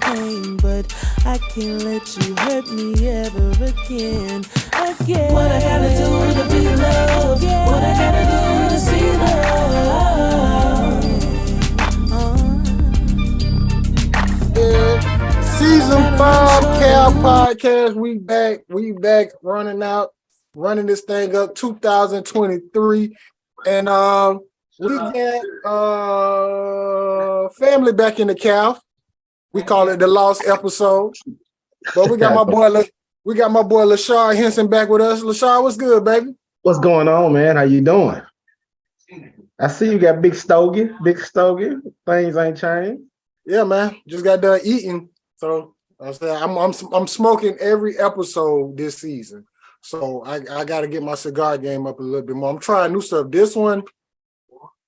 pain, but I can't let you hurt me ever again. What I gotta do to be loved? What I gotta do to see love? Season 5 Cal Podcast. We back running this thing up 2023. And we got family back in the Cal. We call it the lost episode. But we got my boy Lachard Henson back with us. Lachard, what's good, baby? What's going on, man? How you doing? I see you got big stogie. Things ain't changed. Yeah, man. Just got done eating. So I'm smoking every episode this season. So I got to get my cigar game up a little bit more. I'm trying new stuff. This one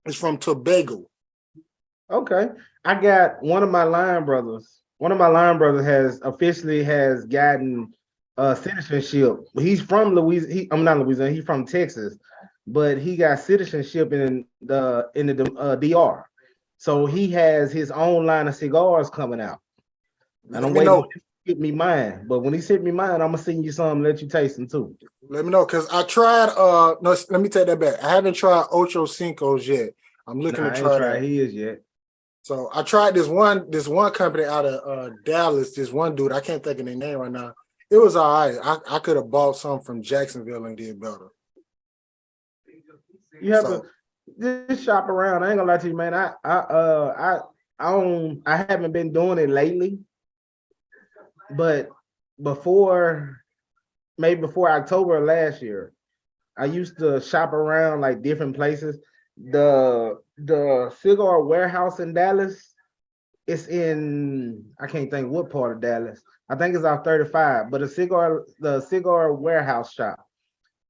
is from Tobago. Okay. I got one of my line brothers. One of my line brothers has officially gotten citizenship. He's from Louisiana. I'm not Louisiana. He's from Texas, but he got citizenship in the DR. So he has his own line of cigars coming out. And I'm waiting for him to get me mine. But when he sent me mine, I'm gonna send you some, let you taste them too. Let me know, because I tried no, let me take that back. I haven't tried Ocho Cinco's yet. I'm looking to try that. His yet. So I tried this one company out of Dallas, this one dude, I can't think of their name right now. It was all right. I could have bought some from Jacksonville and did better. You have to just shop around. I ain't gonna lie to you, man. I haven't been doing it lately, but before October of last year, I used to shop around like different places. The cigar warehouse in Dallas, it's in, I can't think what part of Dallas. I think it's off 35, but the cigar warehouse shop,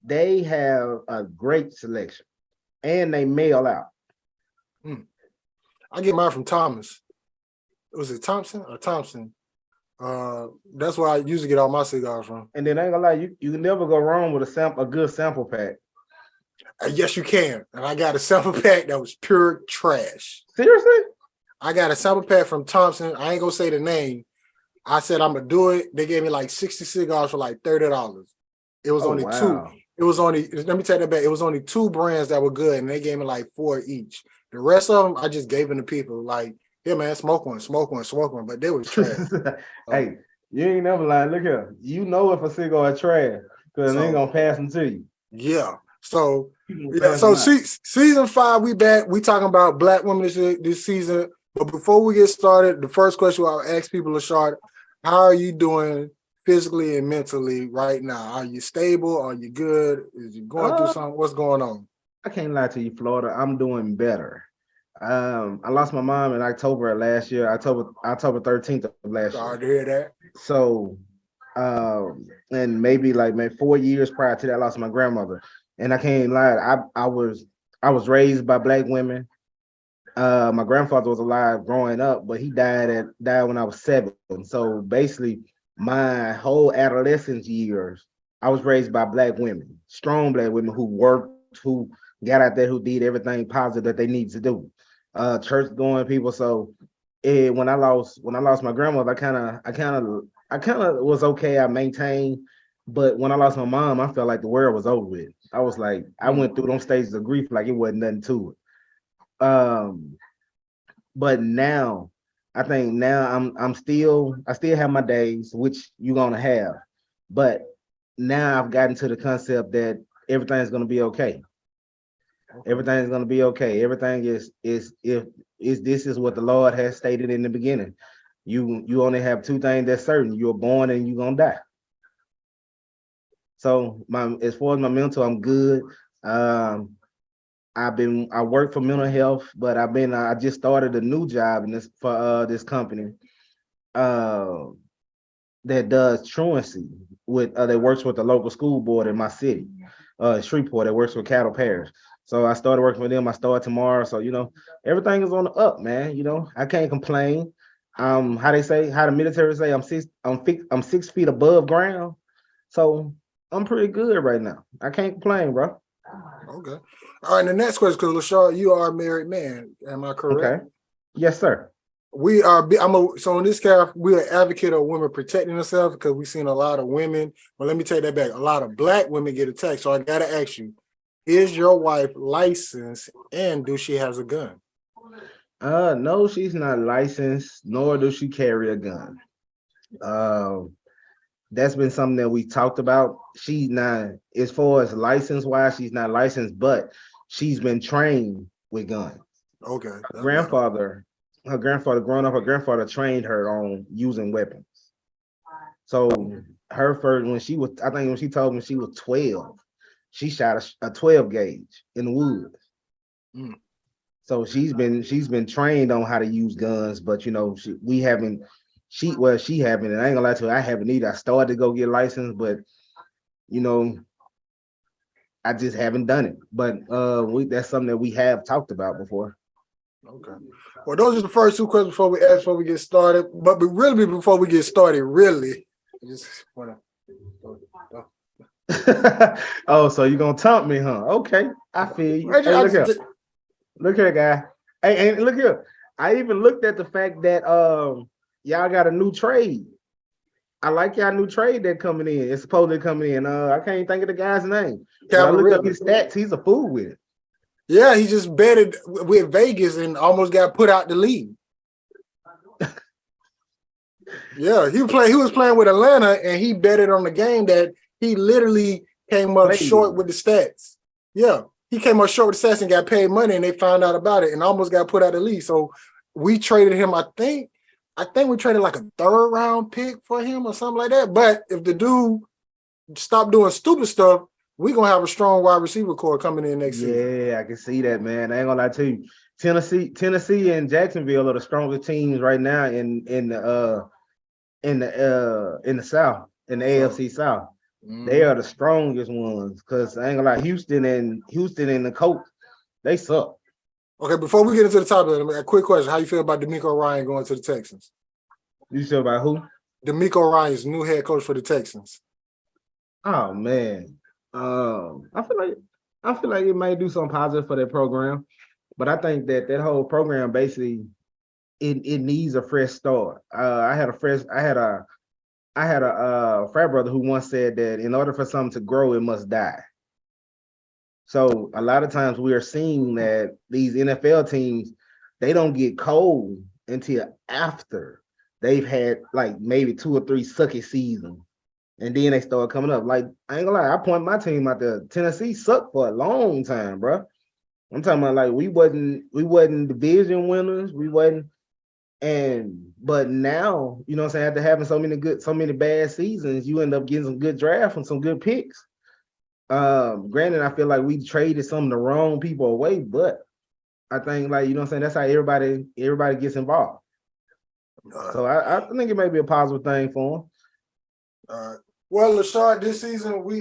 they have a great selection and they mail out. I get mine from Thomas. Was it Thompson or Thompson? That's where I usually get all my cigars from. And then I ain't gonna lie, you can never go wrong with a good sample pack. Yes, you can. And I got a sample pack that was pure trash. Seriously? I got a sample pack from Thompson. I ain't gonna say the name. I said I'm gonna do it. They gave me like 60 cigars for like $30. It was only two. It was only, let me take that back. It was only 2 brands that were good, and they gave me like 4 each. The rest of them, I just gave them to people. Like, yeah, man, smoke one. But they were trash. Hey, you ain't never lying. Look here. You know if a cigar is trash, because they ain't gonna pass them to you. Yeah. So season 5, we back. We talking about Black women this season. But before we get started, the first question I'll ask people, Lachard, how are you doing physically and mentally right now? Are you stable? Are you good? Is you going through something? What's going on? I can't lie to you, Florida. I'm doing better. I lost my mom in October of last year, October 13th of last year. Sorry to hear that. So, and maybe 4 years prior to that, I lost my grandmother. And I can't lie, I was raised by Black women. My grandfather was alive growing up, but he died when I was 7. So basically, my whole adolescence years, I was raised by Black women, strong Black women who worked, who got out there, who did everything positive that they needed to do. Church going people. So when I lost my grandmother, I kind of was okay. I maintained, but when I lost my mom, I felt like the world was over with. I was like, I went through those stages of grief like it wasn't nothing to it. But now I think I still have my days, which you're gonna have, but now I've gotten to the concept that everything's gonna be okay. Everything's gonna be okay. Everything is this is what the Lord has stated in the beginning. You only have 2 things that's certain: you're born and you're gonna die. So as far as my mental, I'm good. I work for mental health, but I just started a new job in this company that does truancy that works with the local school board in my city, Shreveport, that works with Cattle Parish. So I started working with them. I start tomorrow. So, everything is on the up, man. I can't complain. How the military say, I'm 6 feet above ground. So I'm pretty good right now. I can't complain, bro. Okay. All right. The next question, because Lachard, you are a married man. Am I correct? Okay. Yes, sir. We are. So in this case, we're an advocate of women protecting themselves because we've seen a lot of women. But let me take that back. A lot of black women get attacked. So I gotta ask you: is your wife licensed, and do she has a gun? No, she's not licensed, nor does she carry a gun. That's been something that we talked about. She's not, as far as license wise, she's not licensed, but she's been trained with guns. Okay. Her grandfather growing up, her grandfather trained her on using weapons. So her first, I think when she told me she was 12, she shot a 12 gauge in the woods. Mm. So she's been trained on how to use guns, but she haven't, and I ain't gonna lie to her, I haven't either. I started to go get licensed, but I just haven't done it. But that's something that we have talked about before. Okay. Well, those are the first two questions before we get started. But really, before we get started, I just wanna. Oh, so you're gonna taunt me, huh? Okay, I feel you. Hey, look here, guy. Hey, look here. I even looked at the fact that y'all got a new trade. I like y'all new trade that coming in. It's supposedly coming in. I can't think of the guy's name. But I looked up his stats. He's a fool with it. Yeah, he just betted with Vegas and almost got put out the league. Yeah, he was playing with Atlanta and he betted on the game that he literally came up short with the stats. Yeah, he came up short with the stats and got paid money and they found out about it and almost got put out of the league. So we traded him, I think we traded like a 3rd round pick for him or something like that. But if the dude stopped doing stupid stuff, we're gonna have a strong wide receiver core coming in next season. Yeah, I can see that, man. I ain't gonna lie to you. Tennessee and Jacksonville are the strongest teams right now in the South, in the AFC South. They are the strongest ones because I ain't gonna lie, Houston and the Colts, they suck. Okay, before we get into the topic, a quick question. How you feel about DeMeco Ryan going to the Texans? You feel about who? DeMeco Ryan's new head coach for the Texans. Oh man. I feel like it might do something positive for their program, but I think that whole program basically it needs a fresh start. I had a frat brother who once said that in order for something to grow, it must die. So a lot of times we are seeing that these NFL teams, they don't get cold until after they've had like maybe 2 or 3 sucky seasons. And then they start coming up. Like, I ain't gonna lie, I point my team out there. Tennessee sucked for a long time, bro. I'm talking about like we wasn't division winners. But now, you know what I'm saying, after having so many bad seasons, you end up getting some good drafts and some good picks. Granted, I feel like we traded some of the wrong people away, but I think like, you know what I'm saying, that's how everybody gets involved. So I think it may be a positive thing for them. Well, Lachard, this season we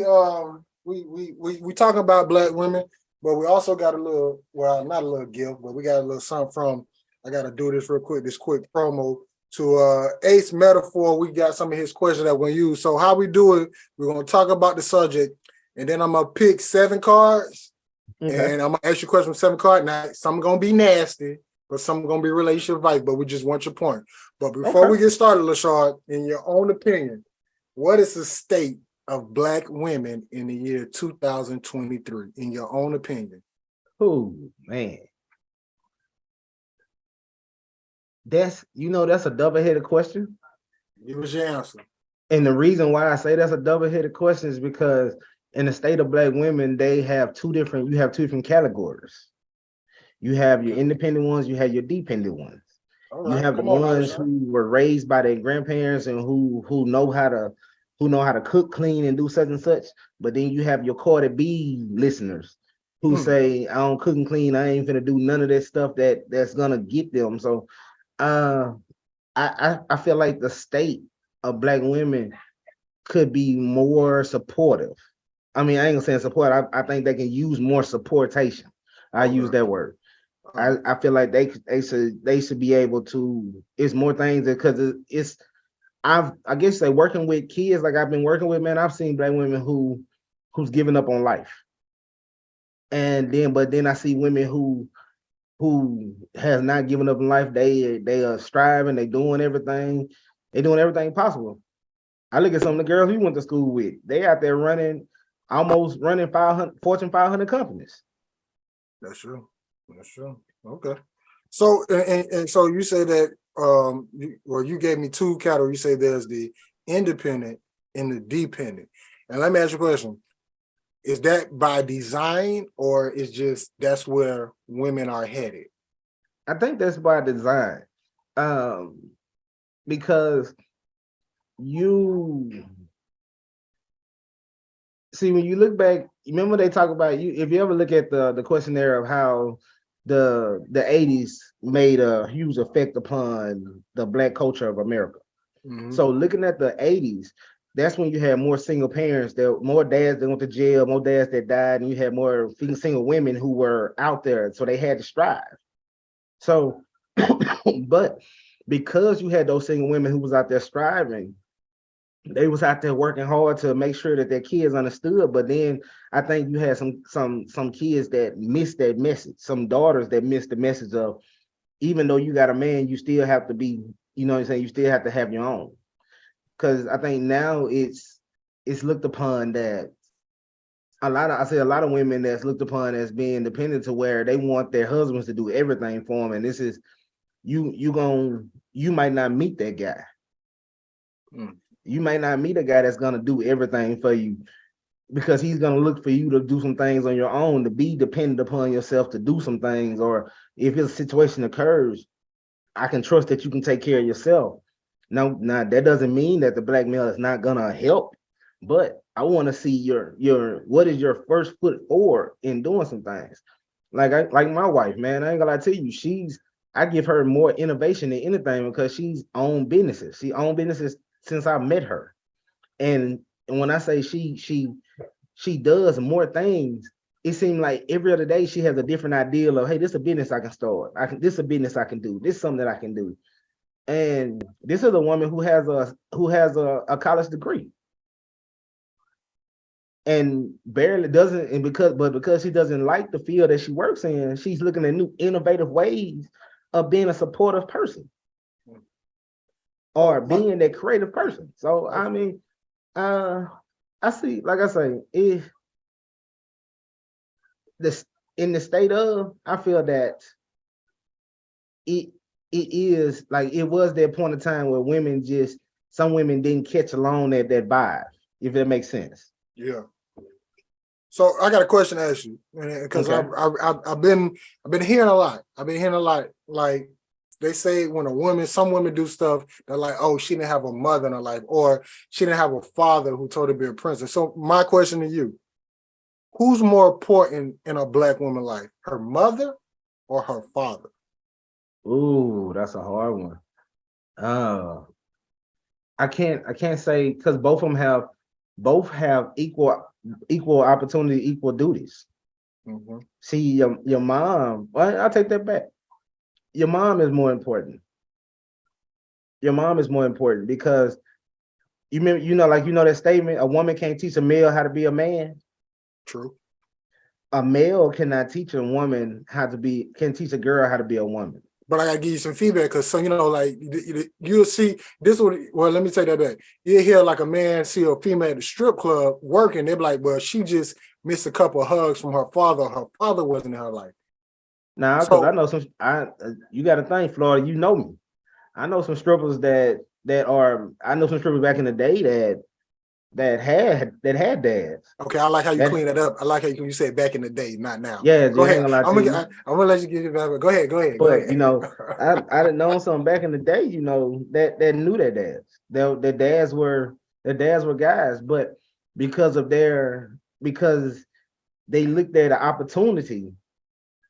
talking about black women, but we also got a little, well, not a little gift, but we got a little something from. I got to do this real quick. This quick promo to Ace Metaphor. We got some of his questions that we're gonna use. So how we do it? We're gonna talk about the subject, and then I'm gonna pick 7 cards, and I'm gonna ask you questions from 7 cards. Now, some gonna be nasty, but some gonna be relationship advice. But we just want your point. But before we get started, Lachard, in your own opinion, what is the state of black women in the year 2023, in your own opinion? Oh, man. That's a double-headed question. Give us your answer. And the reason why I say that's a double-headed question is because in the state of black women, you have two different categories. You have your independent ones, you have your dependent ones. Right, you have the ones who were raised by their grandparents and who know how to cook, clean, and do such and such. But then you have your Cardi B listeners who say, I don't cook and clean, I ain't finna do none of that stuff that's gonna get them. So I feel like the state of black women could be more supportive. I mean, I ain't gonna say support. I think they can use more supportation. I use that word. I feel like they should be able to. It's more things because it's. I guess they working with kids like I've been working with, man. I've seen black women who's giving up on life, but then I see women who who has not given up in life. They are striving, they doing everything possible. I look at some of the girls we went to school with. They out there almost running 500 Fortune 500 companies. That's true. That's true. Okay. So and so you say that you gave me two categories. You say there's the independent and the dependent. And let me ask you a question. Is that by design or is just that's where women are headed? I think that's by design. Because you see, when you look back, remember they talk about you. If you ever look at the questionnaire of how the 80s made a huge effect upon the Black culture of America. Mm-hmm. So looking at the 80s, that's when you had more single parents, more dads that went to jail, more dads that died, and you had more single women who were out there, so they had to strive. So, but because you had those single women who was out there striving, they was out there working hard to make sure that their kids understood. But then I think you had some kids that missed that message, some daughters that missed the message of, even though you got a man, you still have to be, you know what I'm saying, you still have to have your own. Because I think now it's looked upon that a lot of women that's looked upon as being dependent, to where they want their husbands to do everything for them. And this is, you might not meet that guy. You might not meet a guy that's gonna do everything for you, because he's gonna look for you to do some things on your own, to be dependent upon yourself to do some things. Or if a situation occurs, I can trust that you can take care of yourself. Now that doesn't mean that the Black male is not gonna help, but I want to see your what is your first foot forward in doing some things. Like my wife, man, I ain't gonna lie to you, I give her more innovation than anything, because she's owned businesses. She owned businesses since I met her. And when I say she does more things, it seems like every other day she has a different idea of, hey, this is a business I can start. This is a business I can do. This is something that I can do. And this is a woman who has a college degree, and barely doesn't, and because she doesn't like the field that she works in, she's looking at new innovative ways of being a supportive person, or being that creative person. So I mean, I see, like I say, if this in the state of, I feel that it is like, it was that point of time where some women didn't catch along that vibe, if that makes sense. Yeah. So I got a question to ask you, because okay. I've been hearing a lot. Like, they say when some women do stuff, they're like, oh, she didn't have a mother in her life, or she didn't have a father who told her to be a princess. So my question to you, who's more important in a Black woman's life, her mother or her father? Ooh, that's a hard one. I can't say, because both of them have equal opportunity, equal duties. Mm-hmm. See, your mom, well, I'll take that back. Your mom is more important. Your mom is more important, because you know that statement, a woman can't teach a male how to be a man. True. A male cannot teach a woman can teach a girl how to be a woman. But I gotta give you some feedback, because like you'll see this one. Well, let me take that back. You hear like a man see a female at the strip club working, they're like, well, she just missed a couple of hugs from her father. Her father wasn't in her life. Nah, because I know you got to think, Florida, you know me. I know some strippers I know some strippers back in the day that had dads. Okay, I like how you clean that up. I like how you said back in the day, not now. Yeah, go ahead. I'm gonna let you get it back. Go ahead. But you know, I done known some back in the day, you know, that knew their dads. Their dads were guys, but because they looked at an opportunity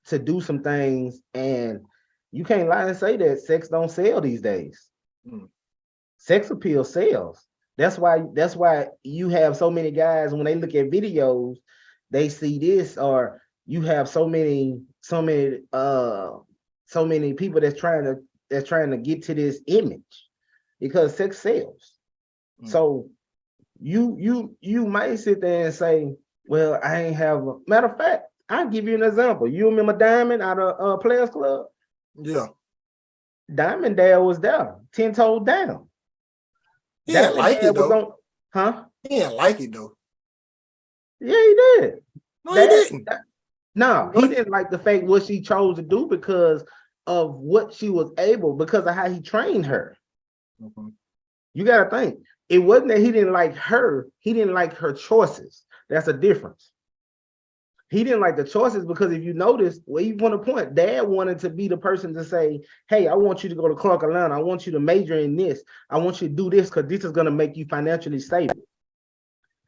to do some things, and you can't lie and say that sex don't sell these days. Sex appeal sells. That's why you have so many guys, when they look at videos, they see this, or you have so many people that's trying to get to this image, because sex sells. So you might sit there and say, well, I ain't have matter of fact, I'll give you an example. You remember Diamond out of Players Club? Yeah. Diamond Dad was there, 10 toes down. He didn't Diamond like Dad it was though. on, huh? He didn't like it though. Yeah, he did. No, he didn't. No, he What? didn't like the fact what she chose to do because of what she was able, because of how he trained her. Mhm. You got to think. It wasn't that he didn't like her. He didn't like her choices. That's a difference. He didn't like the choices because if you notice, well, you want to point, Dad wanted to be the person to say, hey, I want you to go to Clark Atlanta. I want you to major in this. I want you to do this because this is going to make you financially stable.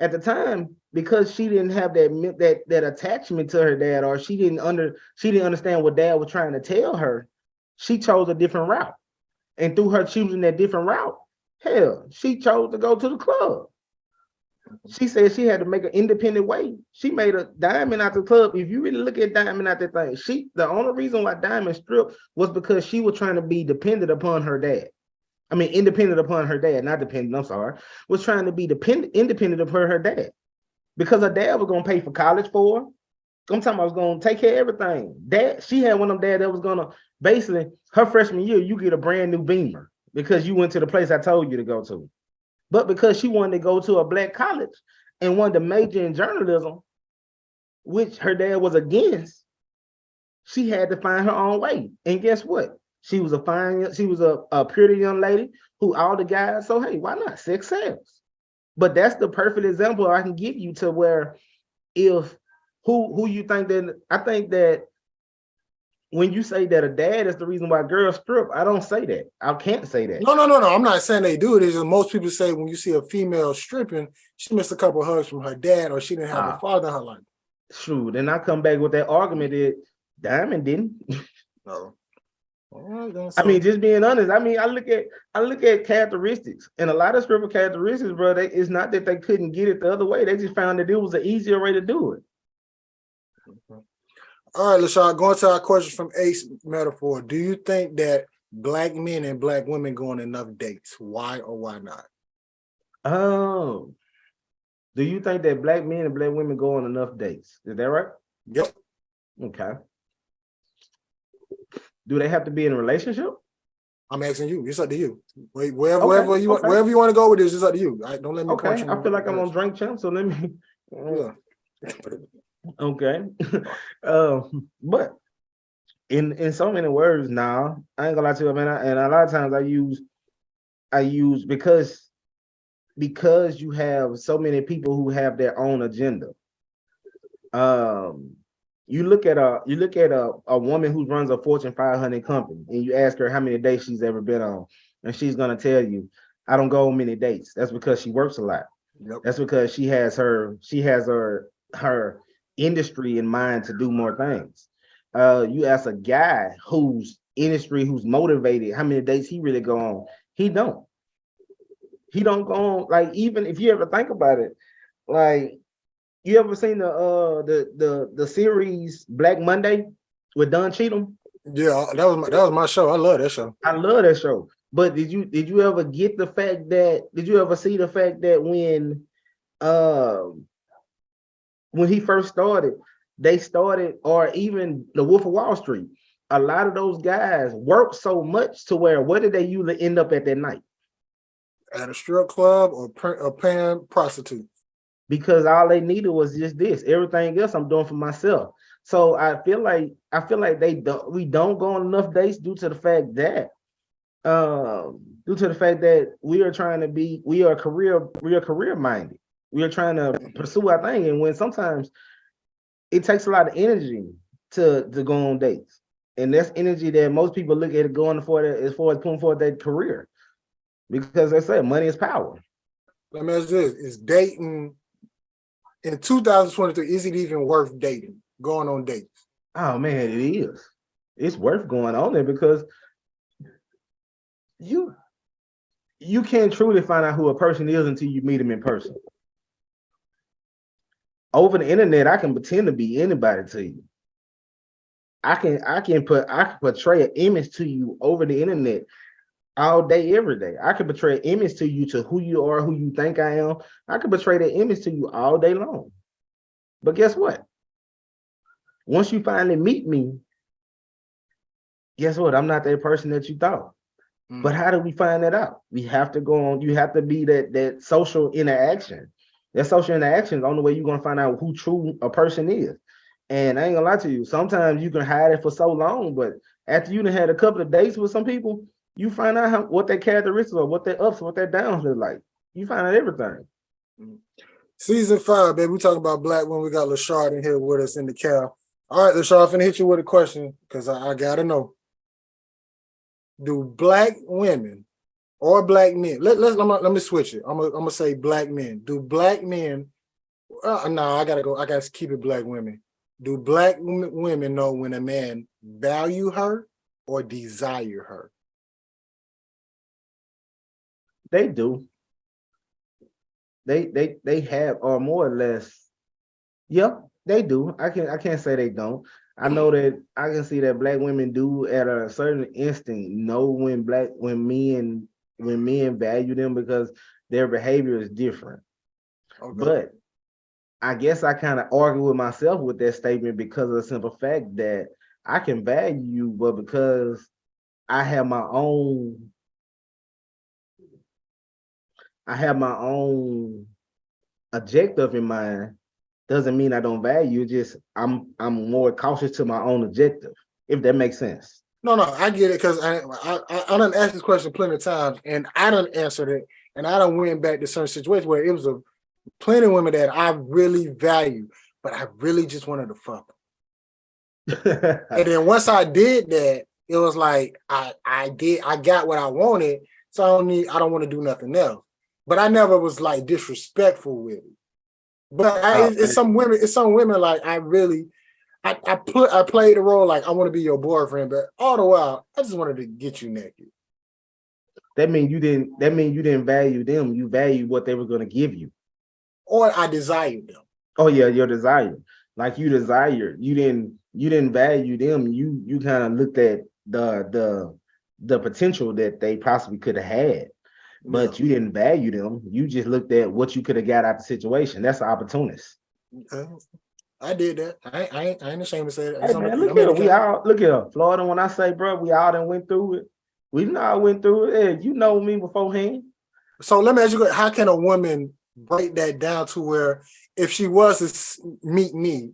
At the time, because she didn't have that attachment to her dad, or she didn't understand what Dad was trying to tell her, she chose a different route. And through her choosing that different route, hell, she chose to go to the club. She said she had to make an independent way. She made a Diamond out the club. If you really look at Diamond out the thing, the only reason why Diamond stripped was because she was trying to be dependent upon her dad. I mean, independent upon her dad, not dependent, I'm sorry, was trying to be independent of her dad. Because her dad was going to pay for college for her. I'm talking about was going to take care of everything. Dad, she had one of them dad that was going to, basically, her freshman year, you get a brand new Beamer because you went to the place I told you to go to. But because she wanted to go to a black college and wanted to major in journalism, which her dad was against, she had to find her own way. And guess what? She was a pretty young lady who all the guys, so hey, why not? Sex sells. But that's the perfect example I can give you to where if who you think that, I think that when you say that a dad is the reason why girls strip, I don't say that. I can't say that. No. I'm not saying they do it. It's just most people say when you see a female stripping, she missed a couple of hugs from her dad, or she didn't have a father in her life. True. Then I come back with that argument that Diamond didn't. No. I mean, just being honest. I mean, I look at characteristics, and a lot of stripper characteristics, bro. It's not that they couldn't get it the other way. They just found that it was an easier way to do it. All right, Lachard, going to our question from Ace Metaphor. Do you think that black men and black women go on enough dates? Why or why not? Oh, do you think that black men and black women go on enough dates? Is that right? Yep. Okay. Do they have to be in a relationship? I'm asking you. It's up to you. Wherever you want to go with this, it's up to you. Don't let me. Okay. I feel like I'm on Drink Champ, so let me. Yeah. Okay. But in so many words now, I ain't gonna lie to you, man. And a lot of times I use because you have so many people who have their own agenda. You look at a woman who runs a Fortune 500 company, and you ask her how many dates she's ever been on, and she's gonna tell you, I don't go on many dates. That's because she works a lot. Yep. That's because she has her industry in mind to do more things. You ask a guy who's motivated, how many dates he really go on? He don't go on. Like, even if you ever think about it, like, you ever seen the series Black Monday with Don Cheadle? Yeah, that was my show. I love that show. I love that show. But did you ever get the fact that? Did you ever see the fact that when he first started, or even the Wolf of Wall Street, a lot of those guys worked so much to where did they usually end up at that night? At a strip club or paying prostitutes. Because all they needed was just this. Everything else I'm doing for myself. So I feel like we don't go on enough dates due to the fact that we are career minded. We are trying to pursue our thing, and when sometimes it takes a lot of energy to go on dates, and that's energy that most people look at it going for that as far as putting forward their career, because they say money is power. Let me ask you this: is dating in 2023, is it even worth dating? Going on dates? Oh man, it is. It's worth going on there because you can't truly find out who a person is until you meet them in person. Over the internet, I can pretend to be anybody to you. I can portray an image to you over the internet all day, every day. I can portray an image to you to who you are, who you think I am. I can portray that image to you all day long. But guess what? Once you finally meet me, guess what? I'm not that person that you thought. But how do we find that out? We have to go on. You have to be that social interaction. That social interaction is the only way you're gonna find out who true a person is. And I ain't gonna lie to you. Sometimes you can hide it for so long, but after you done had a couple of dates with some people, you find out what their characteristics are, what their ups, what their downs look like. You find out everything. Season 5, baby. We talking about black women. We got Lachard in here with us in the cow. All right, Lachard, I'm finna hit you with a question because I gotta know. Do black women or black men? Let me switch it. I'm gonna say black men. Do black men? No, I gotta keep it black women. Do black women know when a man value her or desire her? They do. They have, or more or less. Yep, they do. I can't say they don't. I know that I can see that black women do at a certain instinct know when men value them because their behavior is different. Okay. But I guess I kind of argue with myself with that statement because of the simple fact that I can value you, but because I have my own objective in mind, doesn't mean I don't value. Just I'm more cautious to my own objective, if that makes sense. No, I get it because I done asked this question plenty of times and I done answered it, and I done went back to certain situations where it was plenty of women that I really value, but I really just wanted to fuck them. And then once I did that, it was like I got what I wanted, so I don't want to do nothing else. But I never was like disrespectful with it. But it's some women like I played the role like I want to be your boyfriend, but all the while I just wanted to get you naked. That means you didn't value them. You value what they were going to give you, or I desired them. Oh yeah, your desire. Like you desired. You didn't value them. You kind of looked at the potential that they possibly could have had. But you didn't value them. You just looked at what you could have got out the situation. That's an opportunist. I did that. I ain't ashamed to say that. Hey man, look here. Florida, when I say, bro, we all done went through it. We know went through it. Hey, you know me beforehand. So let me ask you, how can a woman break that down to where if she was to meet me,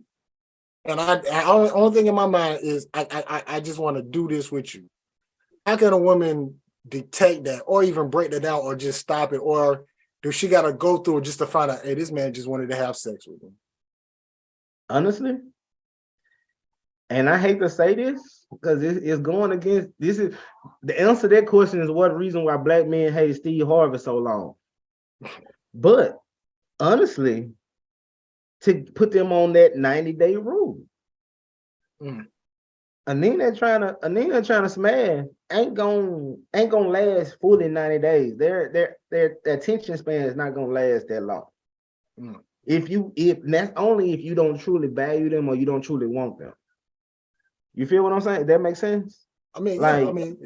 and only thing in my mind is I just want to do this with you. How can a woman detect that or even break that down or just stop it? Or do she got to go through it just to find out, hey, this man just wanted to have sex with him? Honestly, and I hate to say this because it's going against, this is the answer to that question is what reason why black men hate Steve Harvey so long. But honestly, to put them on that 90-day rule. A nigga trying to smash ain't gonna last fully 90 days. Their attention span is not gonna last that long. If that's only if you don't truly value them or you don't truly want them. You feel what I'm saying? That makes sense? I mean, like, yeah, I mean,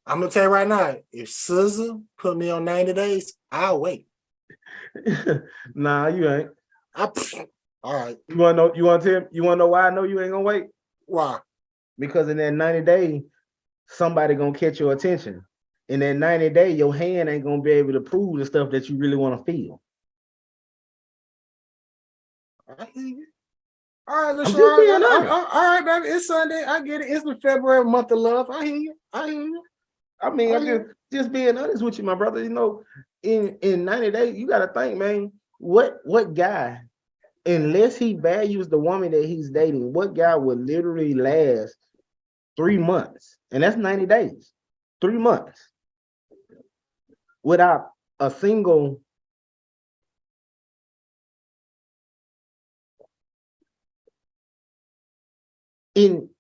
I'm gonna tell you right now, if SZA put me on 90 days, I'll wait. Nah, you ain't. All right. You wanna know why I know you ain't gonna wait? Why? Because in that 90 days, somebody gonna catch your attention. In that 90 days, your hand ain't gonna be able to prove the stuff that you really want to feel. I hear you. All right, let's all right, baby. It's Sunday. I get it. It's the February month of love. I hear you. I mean, I'm just being honest with you, my brother. You know, in 90 days, you gotta think, man, what guy, unless he values the woman that he's dating, what guy would literally last 3 months? And that's 90 days. 3 months. Without a single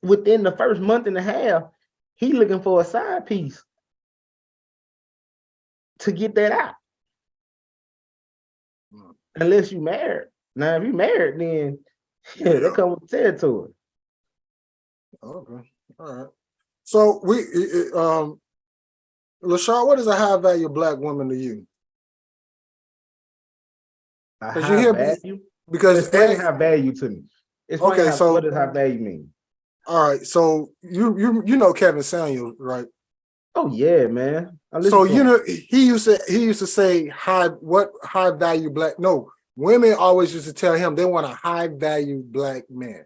within the first month and a half, he looking for a side piece to get that out. Unless you married. Now, if you married, then that comes with territory. Okay. All right. So Lachard, what is a high value black woman to you? A high value? Because explain high value to me. Explain Okay, so what does high value mean? all right, so you know Kevin Samuels, right? Oh yeah, man. I listen So to him. he used to say high value black. No, women always used to tell him they want a high value black man.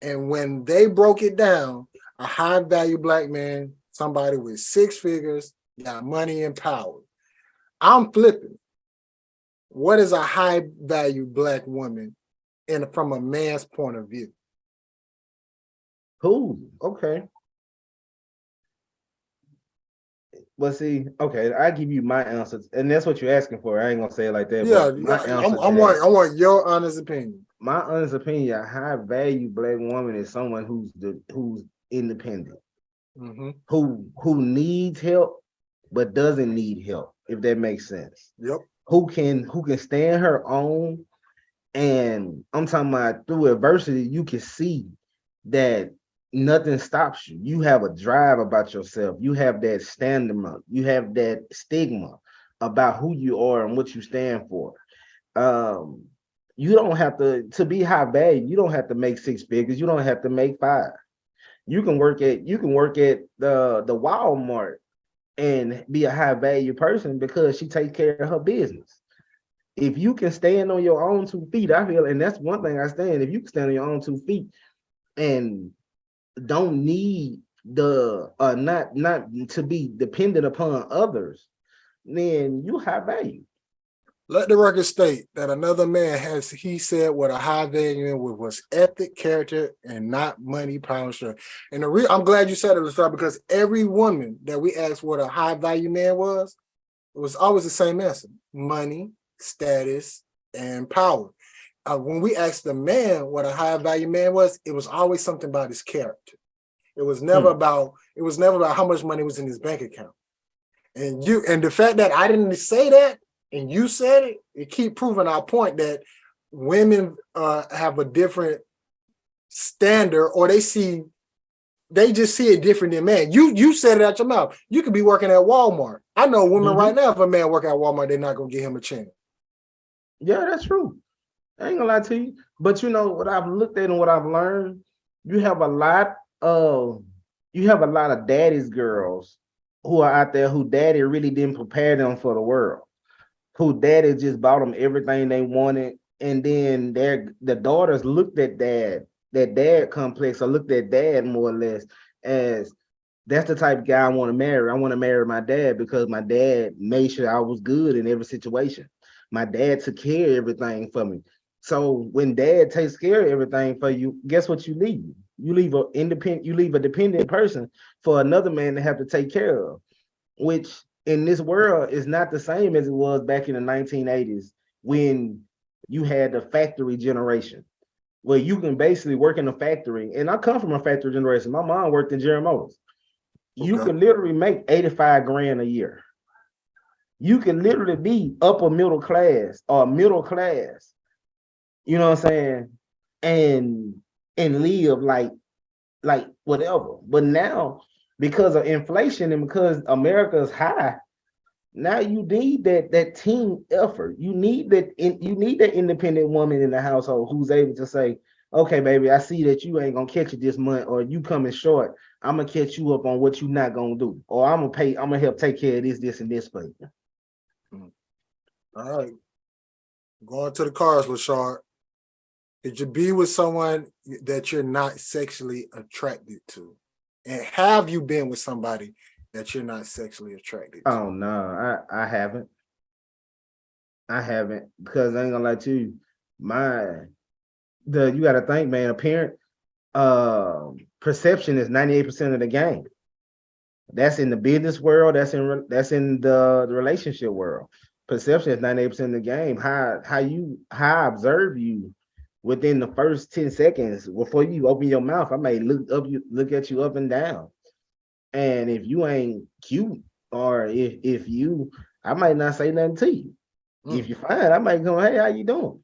And when they broke it down, a high value black man, somebody with 6 figures, got money and power. I'm flipping. What is a high value black woman from a man's point of view? Cool. Okay. Well, see, okay, I give you my answers, and that's what you're asking for. I ain't gonna say it like that, Yeah, but my answer I to that, want your honest opinion. my honest opinion, a high value black woman is someone who's independent, Mm-hmm. who needs help but doesn't need help, if that makes sense. Yep. Who can stand her own, and I'm talking about through adversity, you can see that nothing stops you. You have a drive about yourself. You have that stamina. You have that stigma about who you are and what you stand for. You don't have to be high value. You don't have to make 6 figures. You don't have to make 5. You can work at the Walmart and be a high value person because she takes care of her business. If you can stand on your own 2 feet, I feel, and that's one thing I stand. If you can stand on your own 2 feet and don't need not to be dependent upon others, then you high value. Let the record state that another man he said what a high value was ethic, character, and not money, power, sure. And I'm glad you said it, Lachard, because every woman that we asked what a high value man was, it was always the same answer: money, status, and power. When we asked the man what a high value man was, it was always something about his character. It was never about how much money was in his bank account. And the fact that I didn't say that and you said it, it keep proving our point that women have a different standard, or they just see it different than men. You said it out your mouth. You could be working at Walmart. I know women right now, if a man work at Walmart, they're not gonna give him a chance. Yeah, that's true. I ain't gonna lie to you. But you know what I've looked at and what I've learned, you have a lot of daddy's girls who are out there who daddy really didn't prepare them for the world, who daddy just bought them everything they wanted, and then the daughters looked at that dad complex, or looked at dad more or less as, that's the type of guy I want to marry. I want to marry my dad because my dad made sure I was good in every situation. My dad took care of everything for me. So when dad takes care of everything for you, guess what you leave? You leave a dependent person for another man to have to take care of, which in this world is not the same as it was back in the 1980s when you had the factory generation, where you can basically work in a factory. And I come from a factory generation. My mom worked in General Motors. You can literally make 85 grand a year. You can literally be upper middle class or middle class, you know what I'm saying, and live like whatever. But now, because of inflation and because America is high, now you need that team effort. You need that independent woman in the household who's able to say, okay, baby, I see that you ain't gonna catch it this month, or you coming short. I'm gonna catch you up on what you're not gonna do, or I'm gonna help take care of this, and this for you. All right. Going to the cars, Lachard. Did you be with someone that you're not sexually attracted to? And have you been with somebody that you're not sexually attracted to? Oh no, I haven't. I haven't, because I ain't gonna lie to you. You gotta think, man, apparent perception is 98% of the game. That's in the business world, that's in the relationship world. Perception is 98% of the game. How I observe you within the first 10 seconds before you open your mouth, I may look at you up and down. And if you ain't cute, or if you, I might not say nothing to you. If you're fine, I might go, hey, how you doing?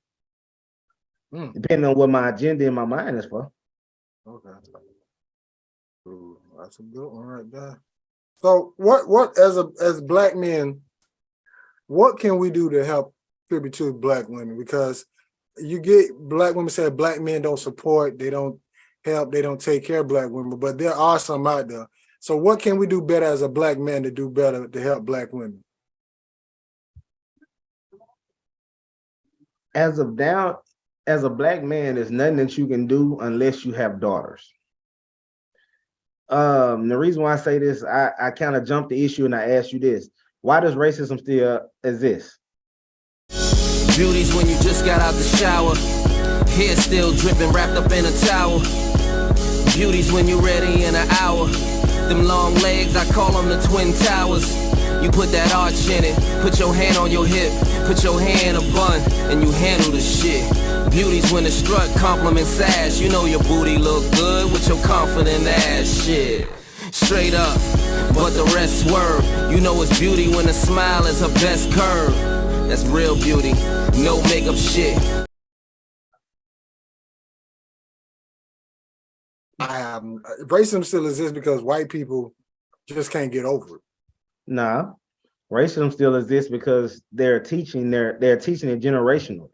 Depending on what my agenda in my mind is for. Okay. Ooh, that's a good one right there. So what as black men, what can we do to help contribute to black women? Because you get black women say black men don't support, they don't help, they don't take care of black women, but there are some out there. So what can we do better as a black man to do better to help black women? As of now, as a black man, there's nothing that you can do unless you have daughters. The reason why I say this, I kind of jumped the issue and I asked you this. Why does racism still exist? Beauties when you just got out the shower, hair still dripping, wrapped up in a towel. Beauties when you ready in an hour. Them long legs, I call them the Twin Towers. You put that arch in it, put your hand on your hip, put your hand in a bun, and you handle the shit. Beauties when the strut compliments ass. You know your booty look good with your confident ass shit. Straight up, but the rest swerve. You know it's beauty when the smile is her best curve. That's real beauty, no makeup shit. Racism still exists because white people just can't get over it. Nah, racism still exists because they're teaching it generationally.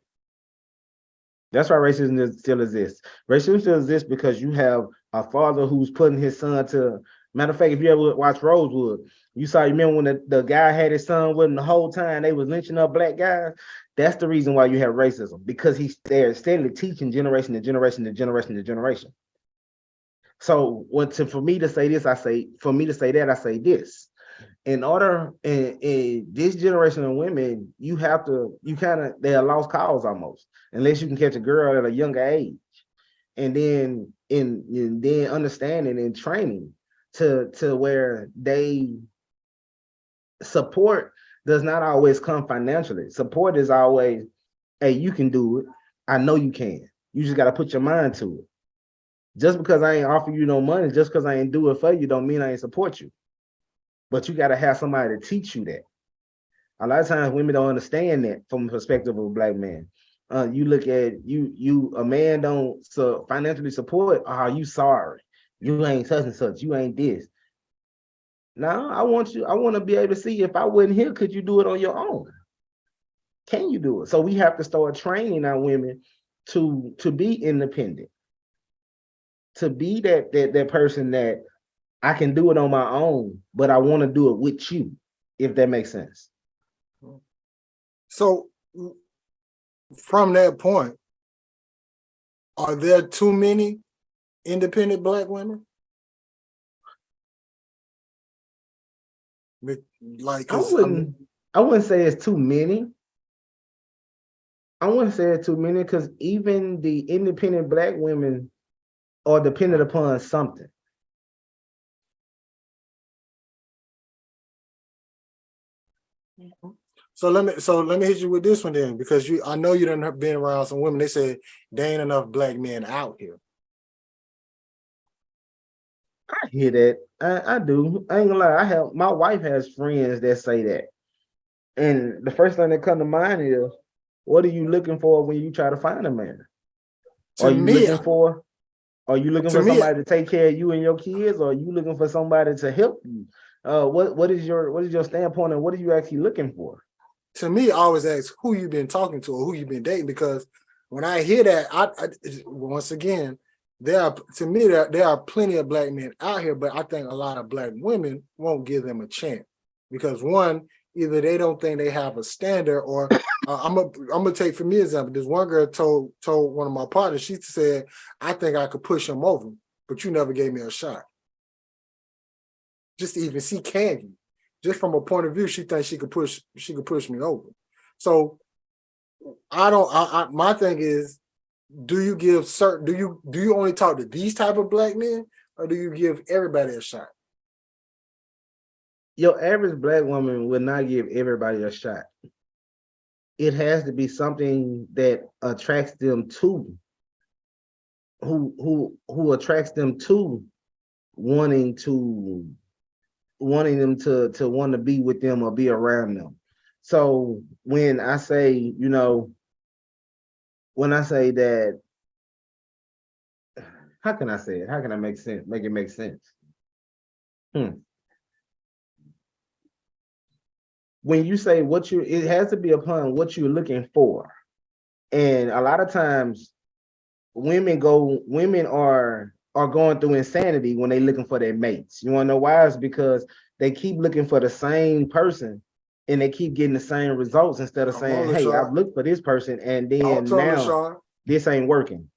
That's why racism still exists. Racism still exists because you have a father who's putting his son to. Matter of fact, if you ever watch Rosewood, you remember when the guy had his son with him the whole time they was lynching up black guys. That's the reason why you have racism, because they're steadily teaching generation to generation to generation to generation. So for me to say this, I say this. In order in this generation of women, they're a lost cause almost, unless you can catch a girl at a younger age, and then then understanding and training to where they support does not always come financially. Support is always, hey, you can do it. I know you can. You just got to put your mind to it. Just because I ain't offer you no money, just because I ain't do it for you, don't mean I ain't support you. But you got to have somebody to teach you that. A lot of times women don't understand that from the perspective of a black man. You look at a man don't financially support, you sorry. You ain't such and such, you ain't this. Now I want to be able to see, if I wasn't here, could you do it on your own? Can you do it? So we have to start training our women to be independent, to be that person that I can do it on my own, but I want to do it with you, if that makes sense. So from that point, are there too many independent black women? Like, I wouldn't say it's too many. I wouldn't say it's too many, because even the independent black women are dependent upon something. So let me hit you with this one then, because I know you done have been around some women. They said there ain't enough black men out here. I hear that. I do. I ain't gonna lie. My wife has friends that say that, and the first thing that come to mind is, what are you looking for when you try to find a man? Are you looking for somebody to take care of you and your kids, or are you looking for somebody to help you? What is your standpoint, and what are you actually looking for? To me, I always ask who you've been talking to or who you've been dating, because when I hear that, I once again, there are plenty of black men out here, but I think a lot of black women won't give them a chance, because one, either they don't think they have a standard, or I'm gonna take for me example. This one girl told one of my partners, she said, I think I could push him over, but you never gave me a shot. Just to even see, can you? Just from a point of view, she thinks she could push me over. So my thing is, do you only talk to these type of black men, or do you give everybody a shot? Your average black woman would not give everybody a shot. It has to be something that attracts them to, who attracts them to wanting them to want to be with them or be around them. So when I say that, how can I say it? How can I make it make sense? When you say it has to be upon what you're looking for. And a lot of times women are going through insanity when they looking for their mates. You want to know why? It's because they keep looking for the same person and they keep getting the same results instead of saying, hey, I've looked for this person and then now this ain't working.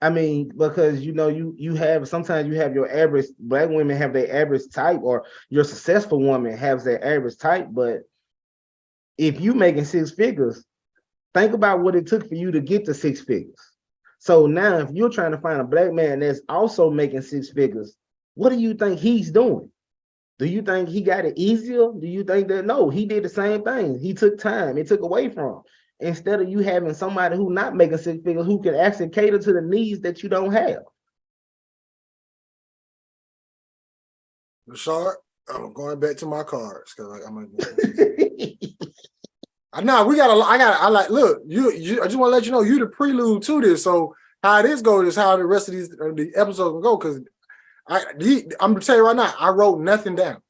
I mean, because you have sometimes you have your average, black women have their average type, or your successful woman has their average type. But if you making six figures, think about what it took for you to get to six figures. So now if you're trying to find a black man that's also making six figures, what do you think he's doing? Do you think he got it easier? Do you think that no, he did the same thing? He took time, it took away from him. Instead of you having somebody who not making six figures who can actually cater to the needs that you don't have. Lachard, I'm going back to my cards because I'm I look, you I just want to let you know you the prelude to this. So how this goes is how the rest of the episodes will go, because I'm gonna tell you right now, I wrote nothing down.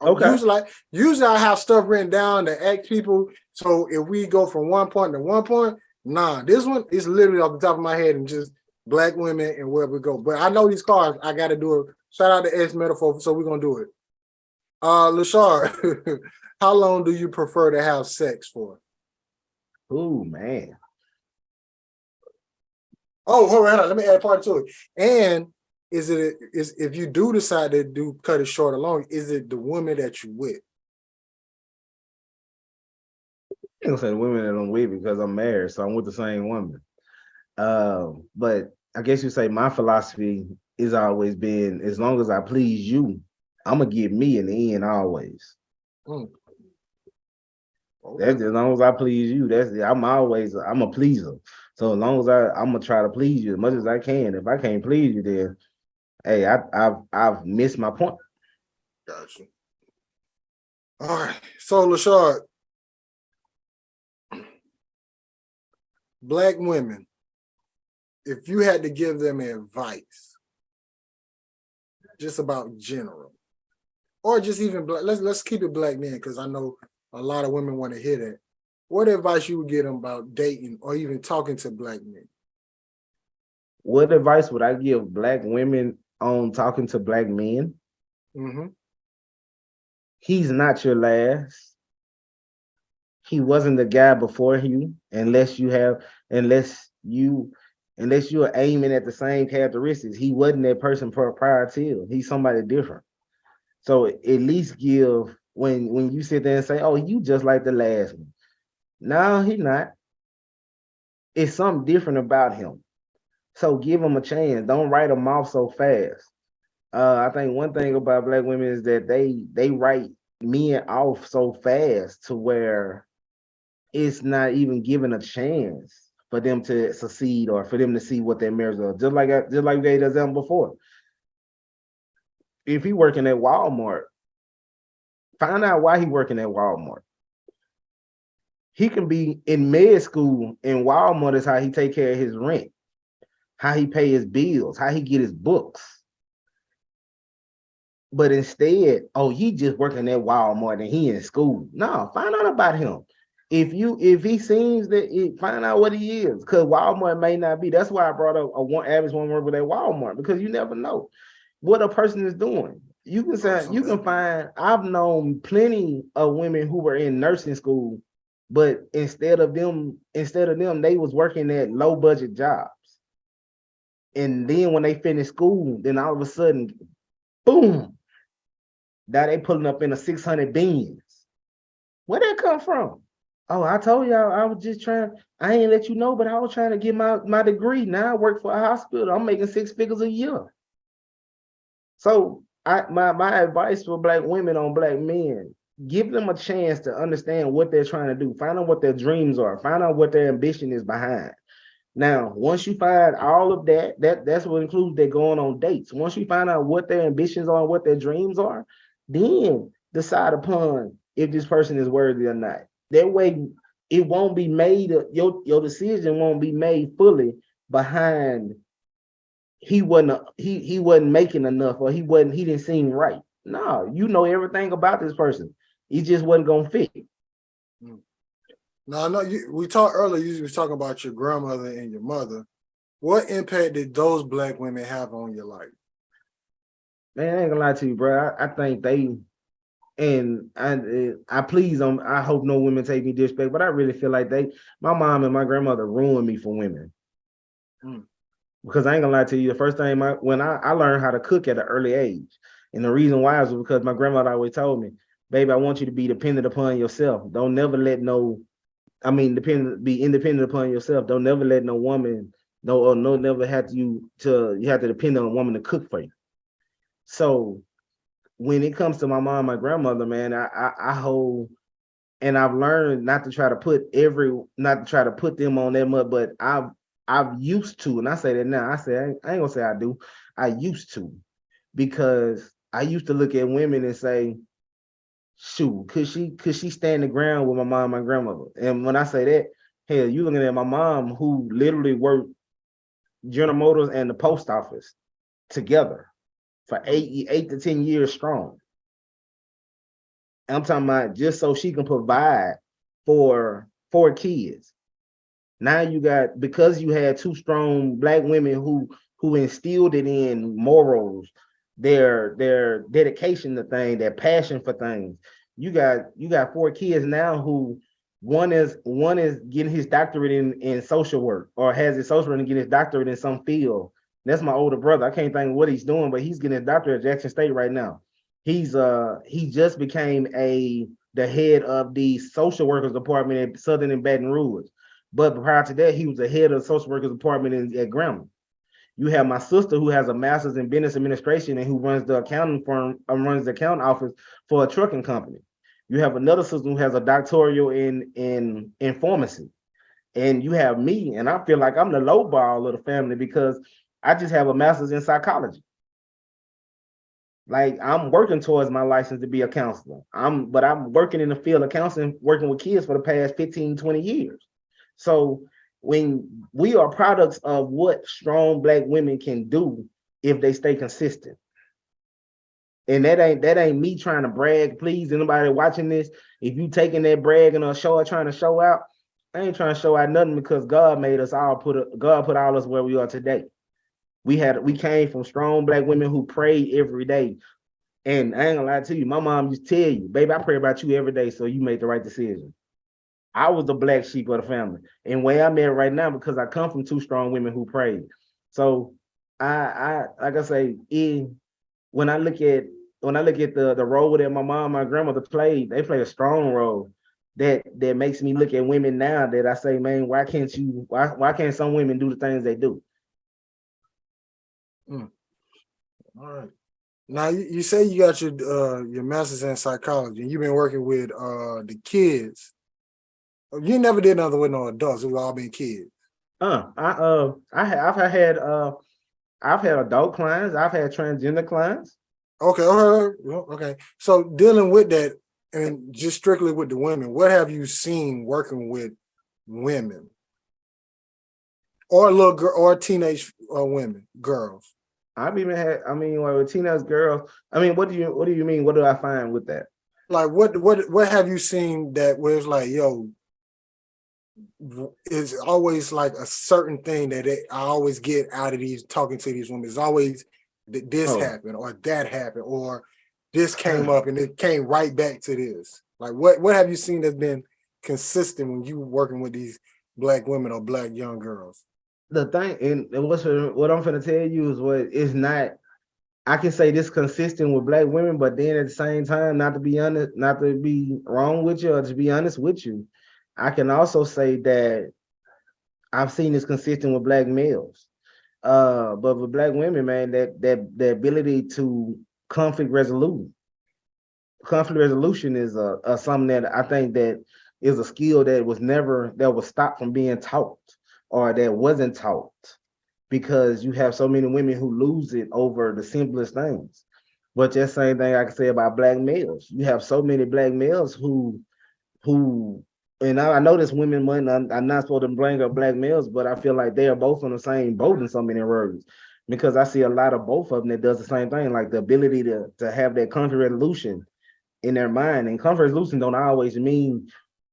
Okay. Usually I have stuff written down to ask people. So if we go from one point to one point, nah, this one is literally off the top of my head and just black women and where we go. But I know these cards, I got to do it. Shout out to S Metaphor, so we're gonna do it. Lachard, how long do you prefer to have sex for? Oh man. Oh, hold on, let me add part to it. And is if you do decide to cut it short or long, is it the woman that you with? I ain't gonna say the women that I'm with because I'm married, so I'm with the same woman. But I guess you say my philosophy is always been, as long as I please you, I'm gonna get me in the end always. Okay. That's as long as I please you. I'm a pleaser. So as long as I'm gonna try to please you as much as I can. If I can't please you, then hey, I've missed my point. Gotcha. All right. So Lachard, black women, if you had to give them advice, just about general, or just even black, let's keep it black men, because I know a lot of women want to hear that. What advice you would give them about dating or even talking to black men? What advice would I give black women on talking to black men? Mm-hmm. He's not your last. He wasn't the guy before you, unless you are aiming at the same characteristics. He wasn't that person prior to. He's somebody different. So at least give, when you sit there and say, oh, you just like the last one. No, he's not. It's something different about him. So give him a chance. Don't write him off so fast. I think one thing about black women is that they write men off so fast to where it's not even given a chance for them to succeed or for them to see what their merits are. Just like we gave the example before. If he working at Walmart, find out why he working at Walmart. He can be in med school, and Walmart is how he take care of his rent, how he pay his bills, how he get his books. But instead, oh, he just working at Walmart and he in school. No, find out about him. If he seems that, find out what he is, because Walmart may not be. That's why I brought up average one worker at Walmart, because you never know what a person is doing. You can find. I've known plenty of women who were in nursing school, but instead of them, they was working at low budget jobs. And then when they finished school, then all of a sudden, boom, now they pulling up in a 600 Benz. Where that come from? Oh, I told y'all I was just trying. I ain't let you know, but I was trying to get my degree. Now I work for a hospital. I'm making 6 figures a year. So my advice for black women on black men, give them a chance to understand what they're trying to do. Find out what their dreams are. Find out what their ambition is behind. Now, once you find all of that's what includes their going on dates. Once you find out what their ambitions are and what their dreams are, then decide upon if this person is worthy or not. That way, it won't be made, your decision won't be made fully behind he wasn't making enough, or he didn't seem right. No, you know everything about this person. He just wasn't gonna fit. No, I know we talked earlier. You was talking about your grandmother and your mother. What impact did those black women have on your life? Man, I ain't gonna lie to you, bro. I think they and I please I hope no women take me disrespect, but I really feel like my mom and my grandmother ruined me for women. Mm. Because I ain't gonna lie to you, the first thing when I learned how to cook at an early age, and the reason why is because my grandmother always told me, "Baby, I want you to be dependent upon yourself. Don't never let be independent upon yourself. Don't never let no woman, never have you have to depend on a woman to cook for you." So when it comes to my mom, my grandmother, man, I hold, and I've learned not to try to put them on that much, but I've used to, and I say that now. I ain't gonna say I do. I used to, because I used to look at women and say, shoot, could she stand the ground with my mom, my grandmother? And when I say that, hell, you looking at my mom who literally worked General Motors and the post office together for 8 to 10 years strong. I'm talking about just so she can provide for 4 kids. Now because you had 2 strong black women who instilled it in morals, their dedication to things, their passion for things. You got 4 kids now who one is getting his doctorate in social work, or has his social work and getting his doctorate in some field. That's my older brother. I can't think of what he's doing, but he's getting his doctorate at Jackson State right now. He just became the head of the social workers department at Southern and Baton Rouge. But prior to that, he was the head of the social workers department at Grambling. You have my sister who has a master's in business administration and who runs the accounting firm, runs the accounting office for a trucking company. You have another sister who has a doctoral in pharmacy. And you have me, and I feel like I'm the low ball of the family because I just have a master's in psychology. Like, I'm working towards my license to be a counselor. But I'm working in the field of counseling, working with kids for the past 15, 20 years. So when we are products of what strong black women can do if they stay consistent. And that ain't me trying to brag. Please, anybody watching this, if you taking that bragging or trying to show out, I ain't trying to show out nothing, because God made us all God put all us where we are today. We came from strong black women who prayed every day. And I ain't gonna lie to you, my mom used to tell you, baby, I pray about you every day so you make the right decision. I was the black sheep of the family. And where I'm at right now, because I come from 2 strong women who prayed. So I like I say, when I look at the role that my mom, my grandmother played, they play a strong role that makes me look at women now that I say, man, why can't some women do the things they do? All right. Now you say you got your master's in psychology, and you've been working with the kids. You never did nothing with no adults. We've all been kids. I've had adult clients. I've had transgender clients. Okay. So dealing with that, and just strictly with the women, what have you seen working with women or little girl or teenage women, girls? I've even had. With teenage girls. What do you mean? What do I find with that? Like what have you seen that where it's like, yo, it's always like a certain thing that I always get out of these talking to these women. It's always that this happened or that happened or this came up and it came right back to this. Like what have you seen that's been consistent when you working with these black women or black young girls? The thing, and what I'm going to tell you is what is not. I can say this consistent with black women, but then at the same time, not to be wrong with you or to be honest with you, I can also say that I've seen this consistent with black males. But with black women, man, that the ability to conflict resolution is something that I think that is a skill that was stopped from being taught, or that wasn't taught, because you have so many women who lose it over the simplest things. But that same thing I can say about black males. You have so many black males who and I know this women, I'm not supposed to blame up black males, but I feel like they are both on the same boat in so many words, because I see a lot of both of them that does the same thing, like the ability to have that conflict resolution in their mind. And conflict resolution don't always mean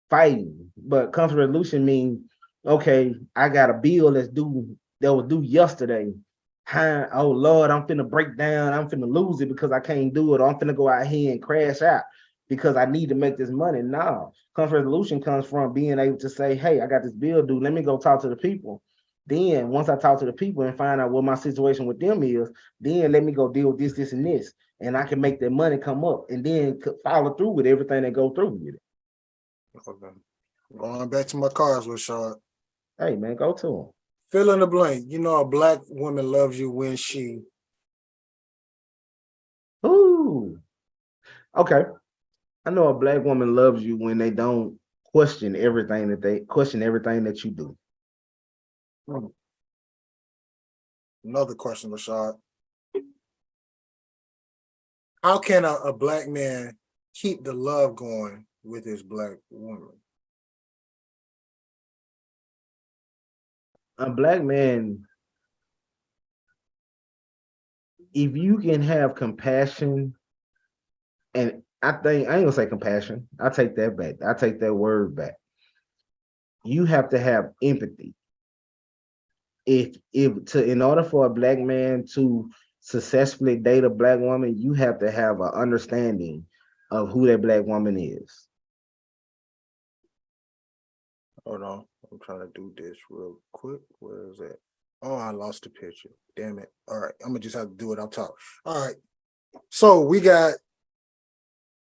fighting. But conflict resolution means, okay, I got a bill that was due yesterday. Oh Lord, I'm finna break down. I'm finna lose it because I can't do it. Or I'm finna go out here and crash out because I need to make this money. No, conflict resolution comes from being able to say, hey, I got this bill due. Let me go talk to the people. Then once I talk to the people and find out what my situation with them is, then let me go deal with this, and this. And I can make that money come up and then follow through with everything that go through with it. Okay. Going back to my cars, Lachard. Hey man, go to them. Fill in the blank. You know a black woman loves you when she. Ooh. Okay. I know a black woman loves you when they don't question everything that you do. Another question, Lachard. How can a black man keep the love going with his black woman? A black man, if you can have compassion, and I ain't gonna say compassion. I take that back. I take that word back. You have to have empathy. In order for a black man to successfully date a black woman, you have to have an understanding of who that black woman is. Hold on. I'm trying to do this real quick. Where is that? Oh, I lost the picture. Damn it. All right. I'm going to just have to do it. I'll talk. All right. So we got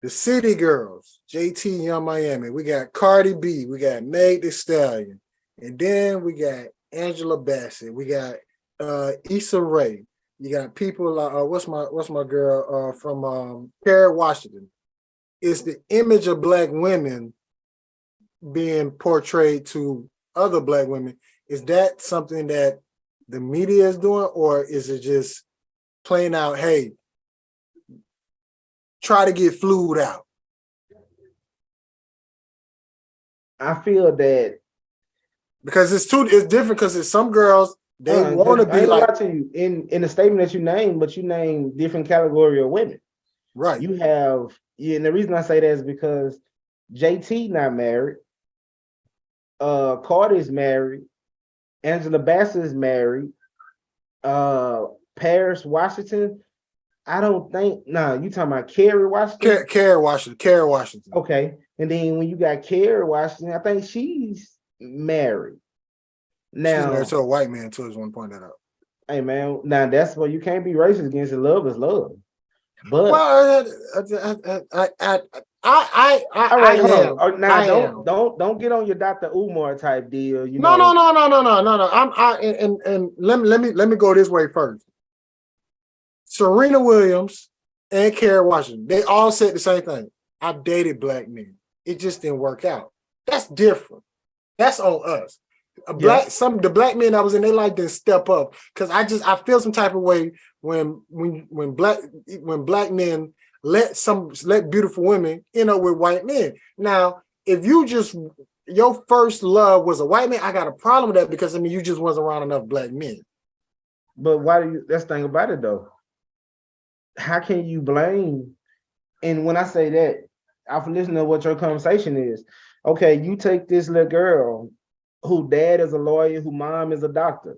the City Girls, JT Young Miami. We got Cardi B. We got Meg Thee Stallion. And then we got Angela Bassett. We got Issa Rae. You got people like what's my girl from Kerry Washington. It's the image of black women being portrayed to other black women. Is that something that the media is doing, or is it just playing out, hey, try to get flued out? I feel that because it's different because it's some girls, they want to be like, to you in the statement that you named, but you named different category of women. Right. You have, and the reason I say that is because JT not married, Cardi's married, Angela Bassett is married, Paris Washington. I don't think. No, you talking about Kerry Washington? Kerry Washington. Okay, and then when you got Kerry Washington, I think she's married. Now she's married to a white man too. As one pointed out. Hey man, now that's what you can't be racist against. It. Love is love. But well, don't get on your Dr. Umar type deal. You know. No. And let me go this way first. Serena Williams and Kerry Washington, they all said the same thing. I've dated black men. It just didn't work out. That's different. That's on us. The black men I was in their life didn't step up because I feel some type of way when black men let beautiful women end up with white men. Now, if your first love was a white man, I got a problem with that because you just wasn't around enough black men. But that's the thing about it though. How can you blame? And when I say that, I've listened to what your conversation is. Okay, you take this little girl who dad is a lawyer, who mom is a doctor,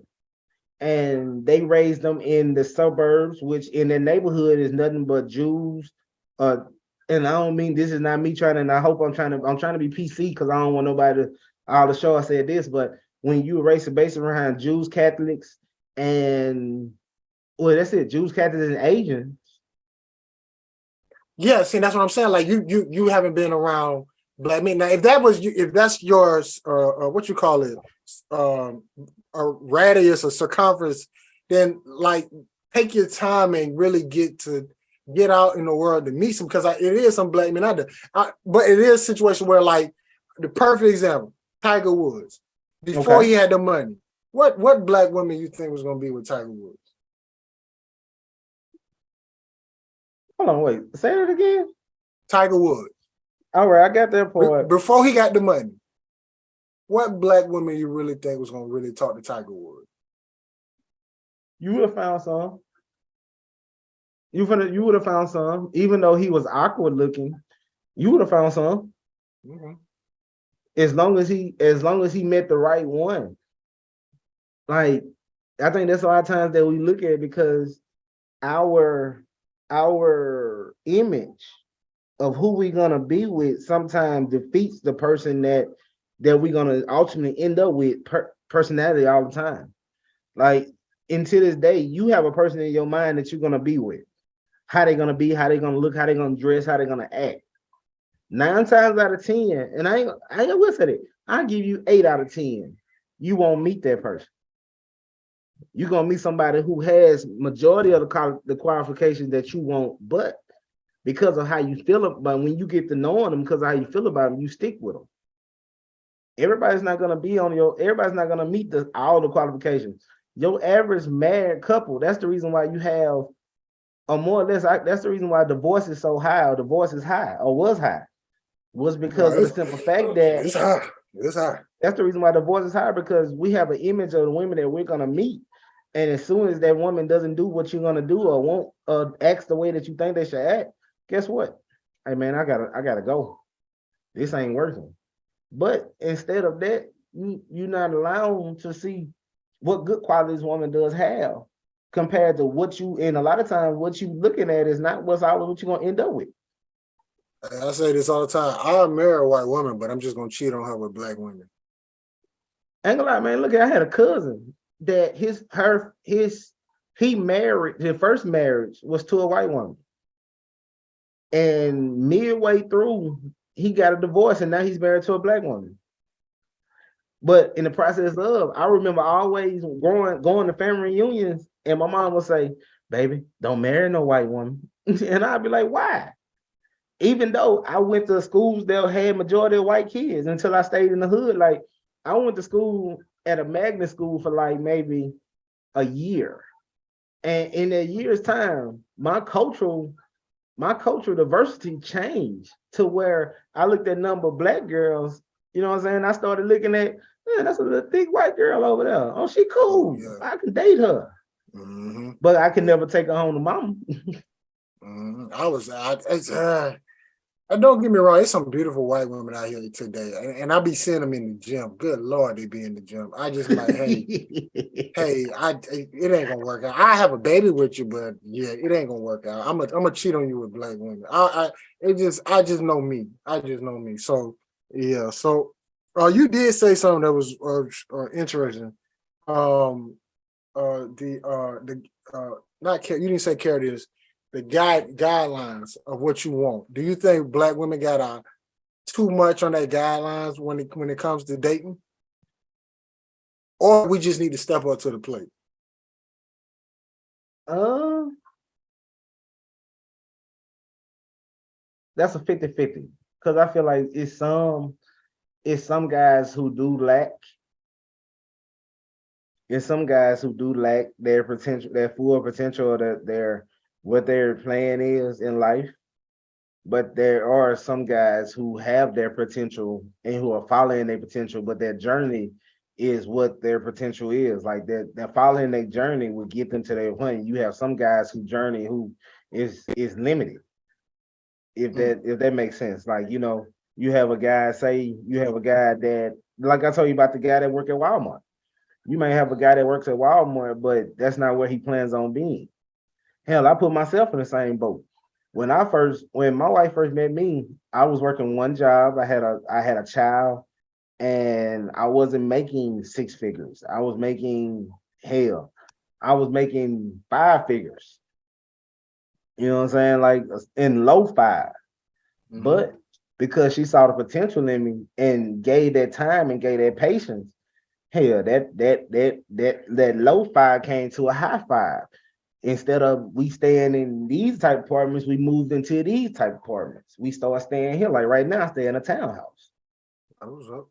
and they raised them in the suburbs, which in their neighborhood is nothing but Jews. And I don't mean, this is not me trying, and I hope I'm trying to be PC because I don't want nobody to all the show I said this, but when you erase it based around Jews, Catholics, and that's it, Jews, Catholics, and Asians. Yeah, see, that's what I'm saying. Like you haven't been around black men. Now, if that's yours, what you call it, a radius or circumference, then like take your time and really get out in the world to meet some, because it is some black men out there. But it is a situation where, like, the perfect example, Tiger Woods, before he had the money, what black woman you think was going to be with Tiger Woods? Hold on, wait. Say it again. Tiger Woods. All right, I got that part. Before he got the money, what black woman you really think was going to really talk to Tiger Woods? You would have found some. You would have found some, even though he was awkward looking. You would have found some. Mm-hmm. as long as he met the right one. Like, I think that's a lot of times that we look at, because our image of who we're gonna be with sometimes defeats the person that we're gonna ultimately end up with personality all the time. Like, until this day, you have a person in your mind that you're gonna be with. How they gonna be, how they gonna look, how they gonna dress, how they gonna act. 9 times out of 10, and I ain't gonna say it. I give you 8 out of 10. You won't meet that person. You're gonna meet somebody who has majority of the qualifications that you want, but because of how you feel about, when you get to knowing them, because of how you feel about them, you stick with them. Everybody's not gonna meet all the qualifications. Your average married couple, that's the reason why you have, or more or less, that's the reason why divorce is so high, or divorce is high, or was high, was because of the simple fact that it's high. It's high. That's the reason why divorce is high, because we have an image of the women that we're gonna meet. And as soon as that woman doesn't do what you're gonna do, or won't act the way that you think they should act, guess what? Hey man, I gotta go. This ain't working. But instead of that, you're not allowed to see what good qualities woman does have compared to what you, and a lot of times what you looking at is not what's always what you're gonna end up with. I say this all the time. I'll marry a white woman, but I'm just gonna cheat on her with black women. Ain't gonna lie, man. Look, I had a cousin that he married, his first marriage was to a white woman. And midway through, he got a divorce, and now he's married to a black woman. But in the process of, I remember always going to family reunions, and my mom would say, "Baby, don't marry no white woman." And I'd be like, "Why?" Even though I went to schools that had majority of white kids until I stayed in the hood. Like, I went to school at a magnet school for like maybe a year. And in that year's time, my cultural diversity changed to where I looked at number of black girls, you know what I'm saying? I started looking at, man, that's a little thick white girl over there. Oh, she cool. Yeah. I can date her. Mm-hmm. But I can never take her home to mama. Mm-hmm. Don't get me wrong, there's some beautiful white women out here today, and I be seeing them in the gym. Good Lord, they be in the gym. I just like, hey, it ain't gonna work out. I have a baby with you, but yeah, it ain't gonna work out. I'm gonna cheat on you with black women. I just know me. I just know me. So yeah. So you did say something that was interesting. You didn't say carry this. The guidelines of what you want. Do you think black women got too much on their guidelines when it comes to dating? Or we just need to step up to the plate? That's a 50-50. Because I feel like it's some guys who do lack. There's some guys who do lack their potential, their full potential, or what their plan is in life. But there are some guys who have their potential and who are following their potential, but their journey is what their potential is. Like they're following their journey will get them to their point. You have some guys whose journey who is limited. If that makes sense. Like, you know, you have a guy that, like I told you about the guy that worked at Walmart. You may have a guy that works at Walmart, but that's not where he plans on being. Hell, I put myself in the same boat. When my wife first met me, I was working one job. I had a child, and I wasn't making 6 figures. I was making 5 figures. You know what I'm saying? Like in low 5. Mm-hmm. But because she saw the potential in me and gave that time and gave that patience, hell, that low 5 came to a high 5. Instead of we staying in these type of apartments, we moved into these type of apartments. We start staying here. Like right now, I stay in a townhouse. That was up.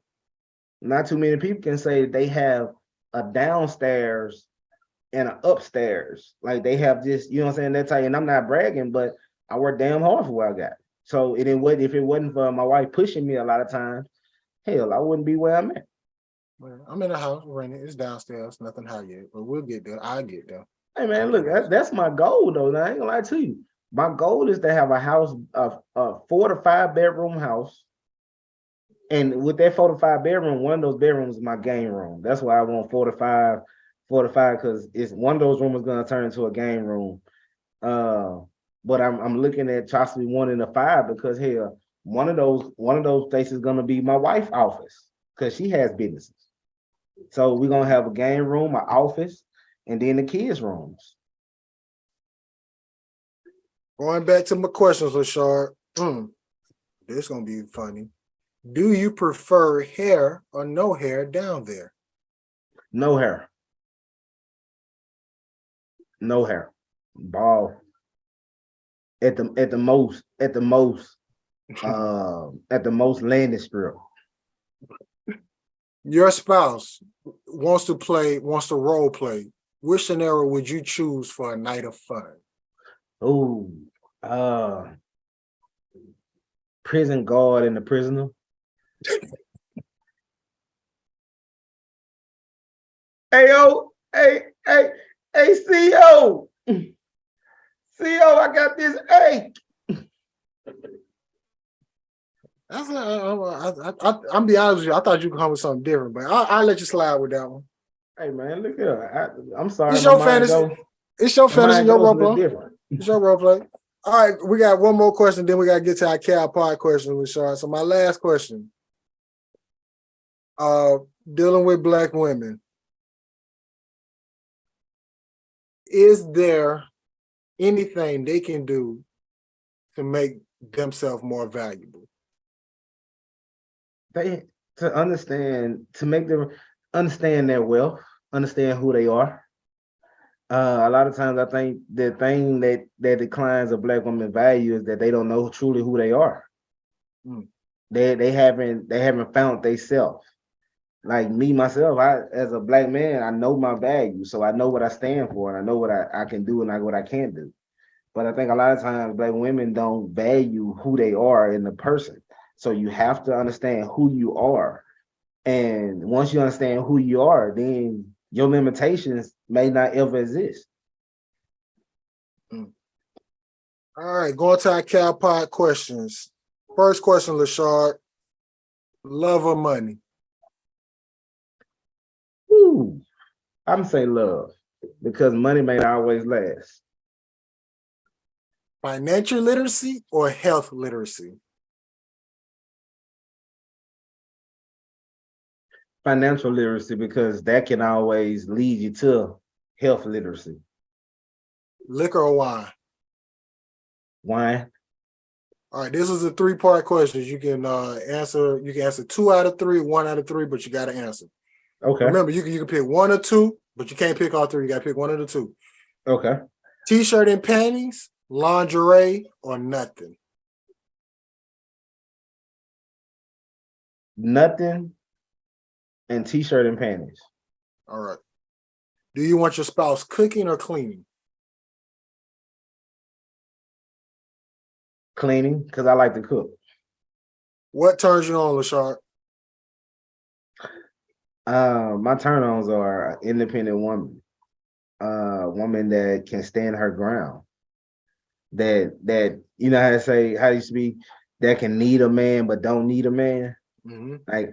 Not too many people can say they have a downstairs and an upstairs. Like they have this, you know what I'm saying? That's how, and I'm not bragging, but I work damn hard for what I got. So if it wasn't for my wife pushing me a lot of times, hell, I wouldn't be where I'm at. Well, I'm in a house renting. It's downstairs, nothing high yet, but we'll get there. I'll get there. Hey man, look, that's my goal though. Now, I ain't gonna lie to you. My goal is to have a house, a 4 to 5 bedroom house And with that 4 to 5 bedroom, one of those bedrooms is my game room. That's why I want 4 to 5, because it's one of those rooms is gonna turn into a game room. But I'm looking at possibly 1 and a 5 because hell, one of those places is gonna be my wife's office because she has businesses. So we're gonna have a game room, an office, and then the kids' rooms. Going back to my questions, Lachard. This is gonna be funny. Do you prefer hair or no hair down there? No hair. No hair. Bald. At the most landing strip. Your spouse wants to role play. Which scenario would you choose for a night of fun? Oh, prison guard and the prisoner. Hey, CO. CO, I got this ache. I'm be honest with you. I thought you could come with something different, but I'll let you slide with that one. Hey man, look here. I'm sorry. It's your fantasy. It's your fantasy. Your role play. It's your role play. All right, we got one more question. Then we got to get to our cow pod question, Lachard. So my last question. Dealing with Black women. Is there anything they can do to make themselves more valuable? To make them understand their wealth, understand who they are. A lot of times I think the thing that declines a Black woman's value is that they don't know truly who they are. They haven't found themselves. Like me, myself, as a Black man, I know my value. So I know what I stand for and I know what I can do and what I can't do. But I think a lot of times Black women don't value who they are in the person. So you have to understand who you are. And once you understand who you are, then your limitations may not ever exist. All right, going to our cow pod questions. First question, Lachard. Love or money? Ooh, I'm gonna say love, because money may not always last. Financial literacy or health literacy? Financial literacy, because that can always lead you to health literacy. Liquor or wine? Wine. All right, this is a 3-part question. You can answer. You can answer 2 out of 3, 1 out of 3, but you got to answer. Okay. Remember, you can pick 1 or 2, but you can't pick all 3. You got to pick 1 of the 2. Okay. T-shirt and panties, lingerie, or nothing? Nothing and t-shirt and panties. All right. Do you want your spouse cooking or cleaning? Cleaning, because I like to cook. What turns you on, Lachard? My turn-ons are an independent woman, woman that can stand her ground, that you know how to say, how you speak, that can need a man but don't need a man. Mm-hmm. Like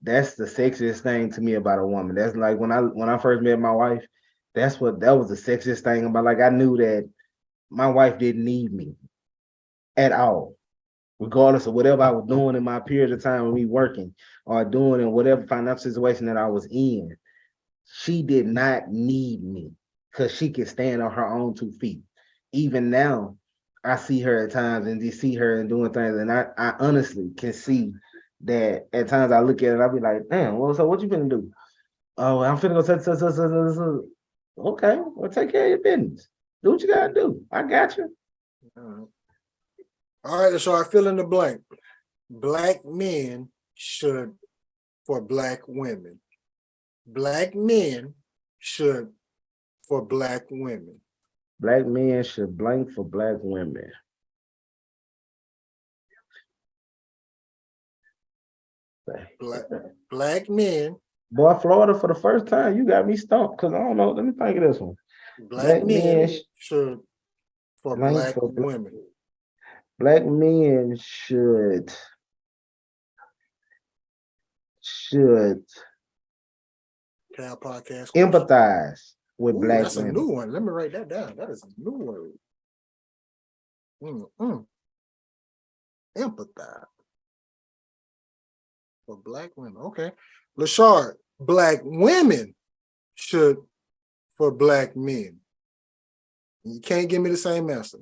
that's the sexiest thing to me about a woman. That's like when I first met my wife, that was the sexiest thing about. Like I knew that my wife didn't need me at all, regardless of whatever I was doing in my period of time with me working or doing in whatever financial situation that I was in. She did not need me because she could stand on her own 2 feet. Even now, I see her at times and just see her and doing things, and I honestly can see that at times I look at it, I'll be like, damn, well, so what you finna do? Oh, I'm finna go such. Okay, well, take care of your business. Do what you gotta do. I got you. All right, so I fill in the blank. Black men should for Black women. Black men should for Black women. Black men should blank for Black women. Black men. Boy, Florida for the first time, you got me stumped because I don't know. Let me think of this one. Black men should for Black women. Black men should should Cal podcast. empathize with black that's women. a new one. Let me write that down. That is a new word. Empathize for black women. Okay. Lachard, black women should for black men. You can't give me the same answer.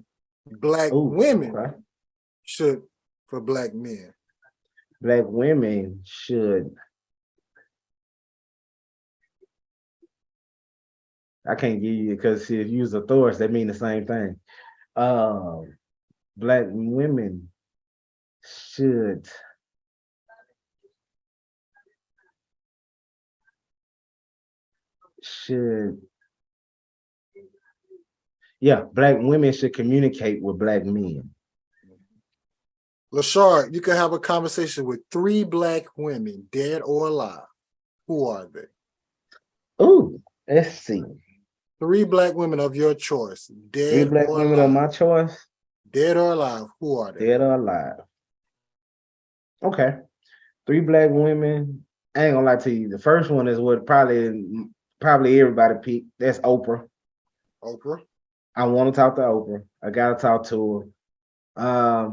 Black women should for black men. Black women should. I can't give you because if you use a Taurus, that mean the same thing. Black women should. Yeah, black women should communicate with black men. Lachard, you can have a conversation with 3 black women, dead or alive. Who are they? Oh, let's see. 3 black women of your choice, dead 3 black or women alive. of my choice. Dead or alive, who are they? Dead or alive. Okay. 3 black women. I ain't gonna lie to you. The first one is what probably everybody picked. That's Oprah. Oprah. I want to talk to Oprah. I gotta talk to her.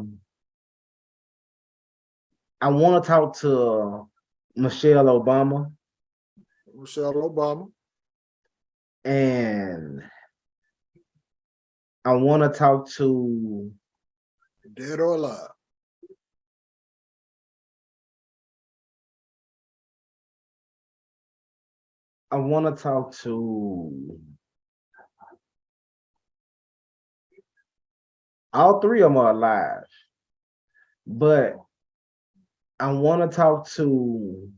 I want to talk to Michelle Obama. Michelle Obama. And I want to talk to dead or alive. I want to talk to all 3 of them are alive, but I want to talk to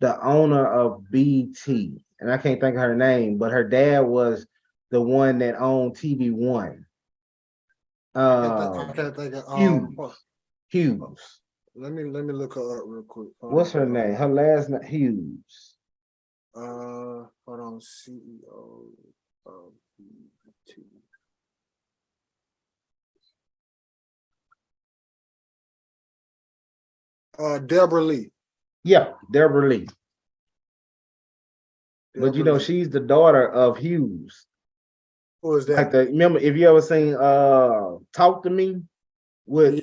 the owner of BT, and I can't think of her name, but her dad was the one that owned TV1. I can't think of Hughes. Let me look her up real quick. What's her name? Her last name Hughes. Hold on, CEO of BT. Deborah Lee. Yeah, Deborah Lee. But you know, Lee. she's the daughter of Hughes. Who is that? Remember, if you ever seen Talk to Me with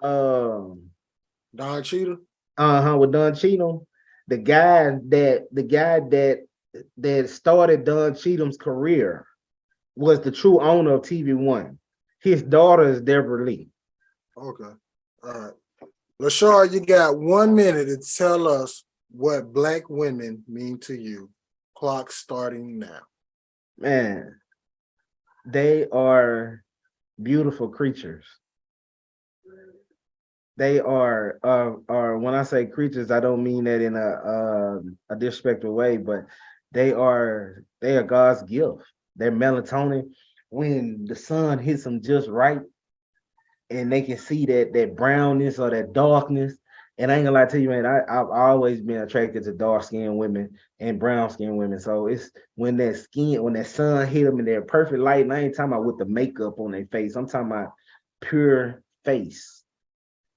Don Cheadle? With Don Cheadle. The guy that started Don Cheadle's career was the true owner of TV1. His daughter is Deborah Lee. Okay. All right. Lachard, you got 1 minute to tell us what black women mean to you. Clock starting now. Man, they are beautiful creatures. They are when I say creatures, I don't mean that in a disrespectful way, but they are God's gift. They're melatonin. When the sun hits them just right, and they can see that brownness or that darkness. And I ain't gonna lie to you, man, I've always been attracted to dark-skinned women and brown-skinned women. So it's when that sun hit them in their perfect light, and I ain't talking about with the makeup on their face. I'm talking about pure face.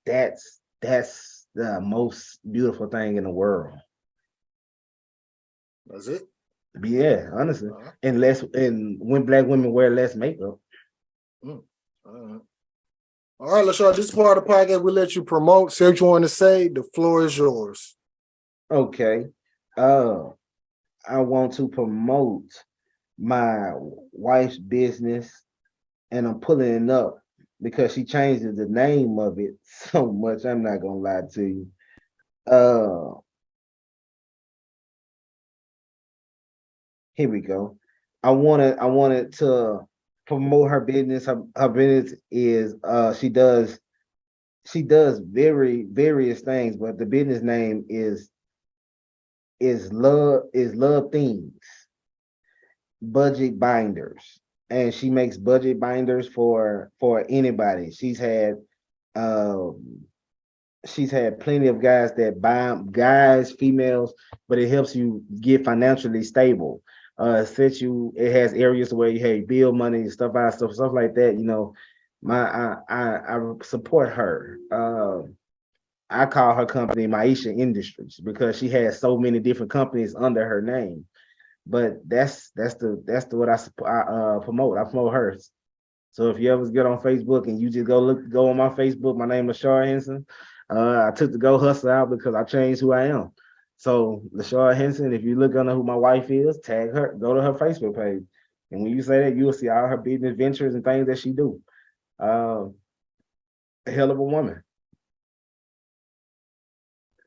That's the most beautiful thing in the world. That's it? Yeah, honestly. And when black women wear less makeup. All right, Lachard, this part of the podcast, we'll let you promote. Say what you want to say. The floor is yours. Okay. I want to promote my wife's business, and I'm pulling it up because she changes the name of it so much. I'm not gonna lie to you. Here we go. I wanted to promote her business. Her business is she does very various things, but the business name is Love Things Budget Binders, and she makes budget binders for anybody. She's had plenty of guys that buy, guys, females, but it helps you get financially stable. It has areas where you have bill money, stuff like that. You know, I support her. I call her company Maisha Industries because she has so many different companies under her name. But that's the what I promote. I promote hers. So if you ever get on Facebook and you just go on my Facebook, my name is Lachard Henson. I took the Go Hustle out because I changed who I am. So Lachard Henson, if you look under who my wife is, tag her, go to her Facebook page. And when you say that, you'll see all her business ventures and things that she do. A hell of a woman.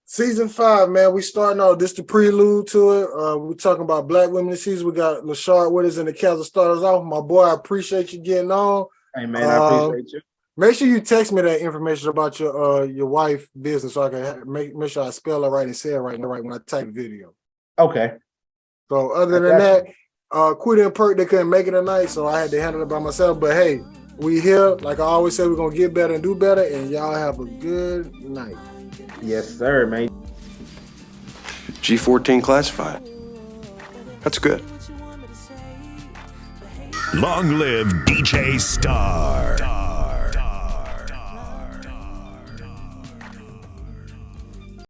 Season 5, man. We starting off. This the prelude to it. We're talking about Black women this season. We got Lachard with us in the Castle starters off. My boy, I appreciate you getting on. Hey man, I appreciate you. Make sure you text me that information about your wife business so I can make sure I spell it right and say it right when I type video. Okay. So other than that, Quita and Perk, they couldn't make it tonight, so I had to handle it by myself. But hey, we here. Like I always say, we're gonna get better and do better, and y'all have a good night. Yes, sir, man. G14 classified. That's good. Long live DJ Star.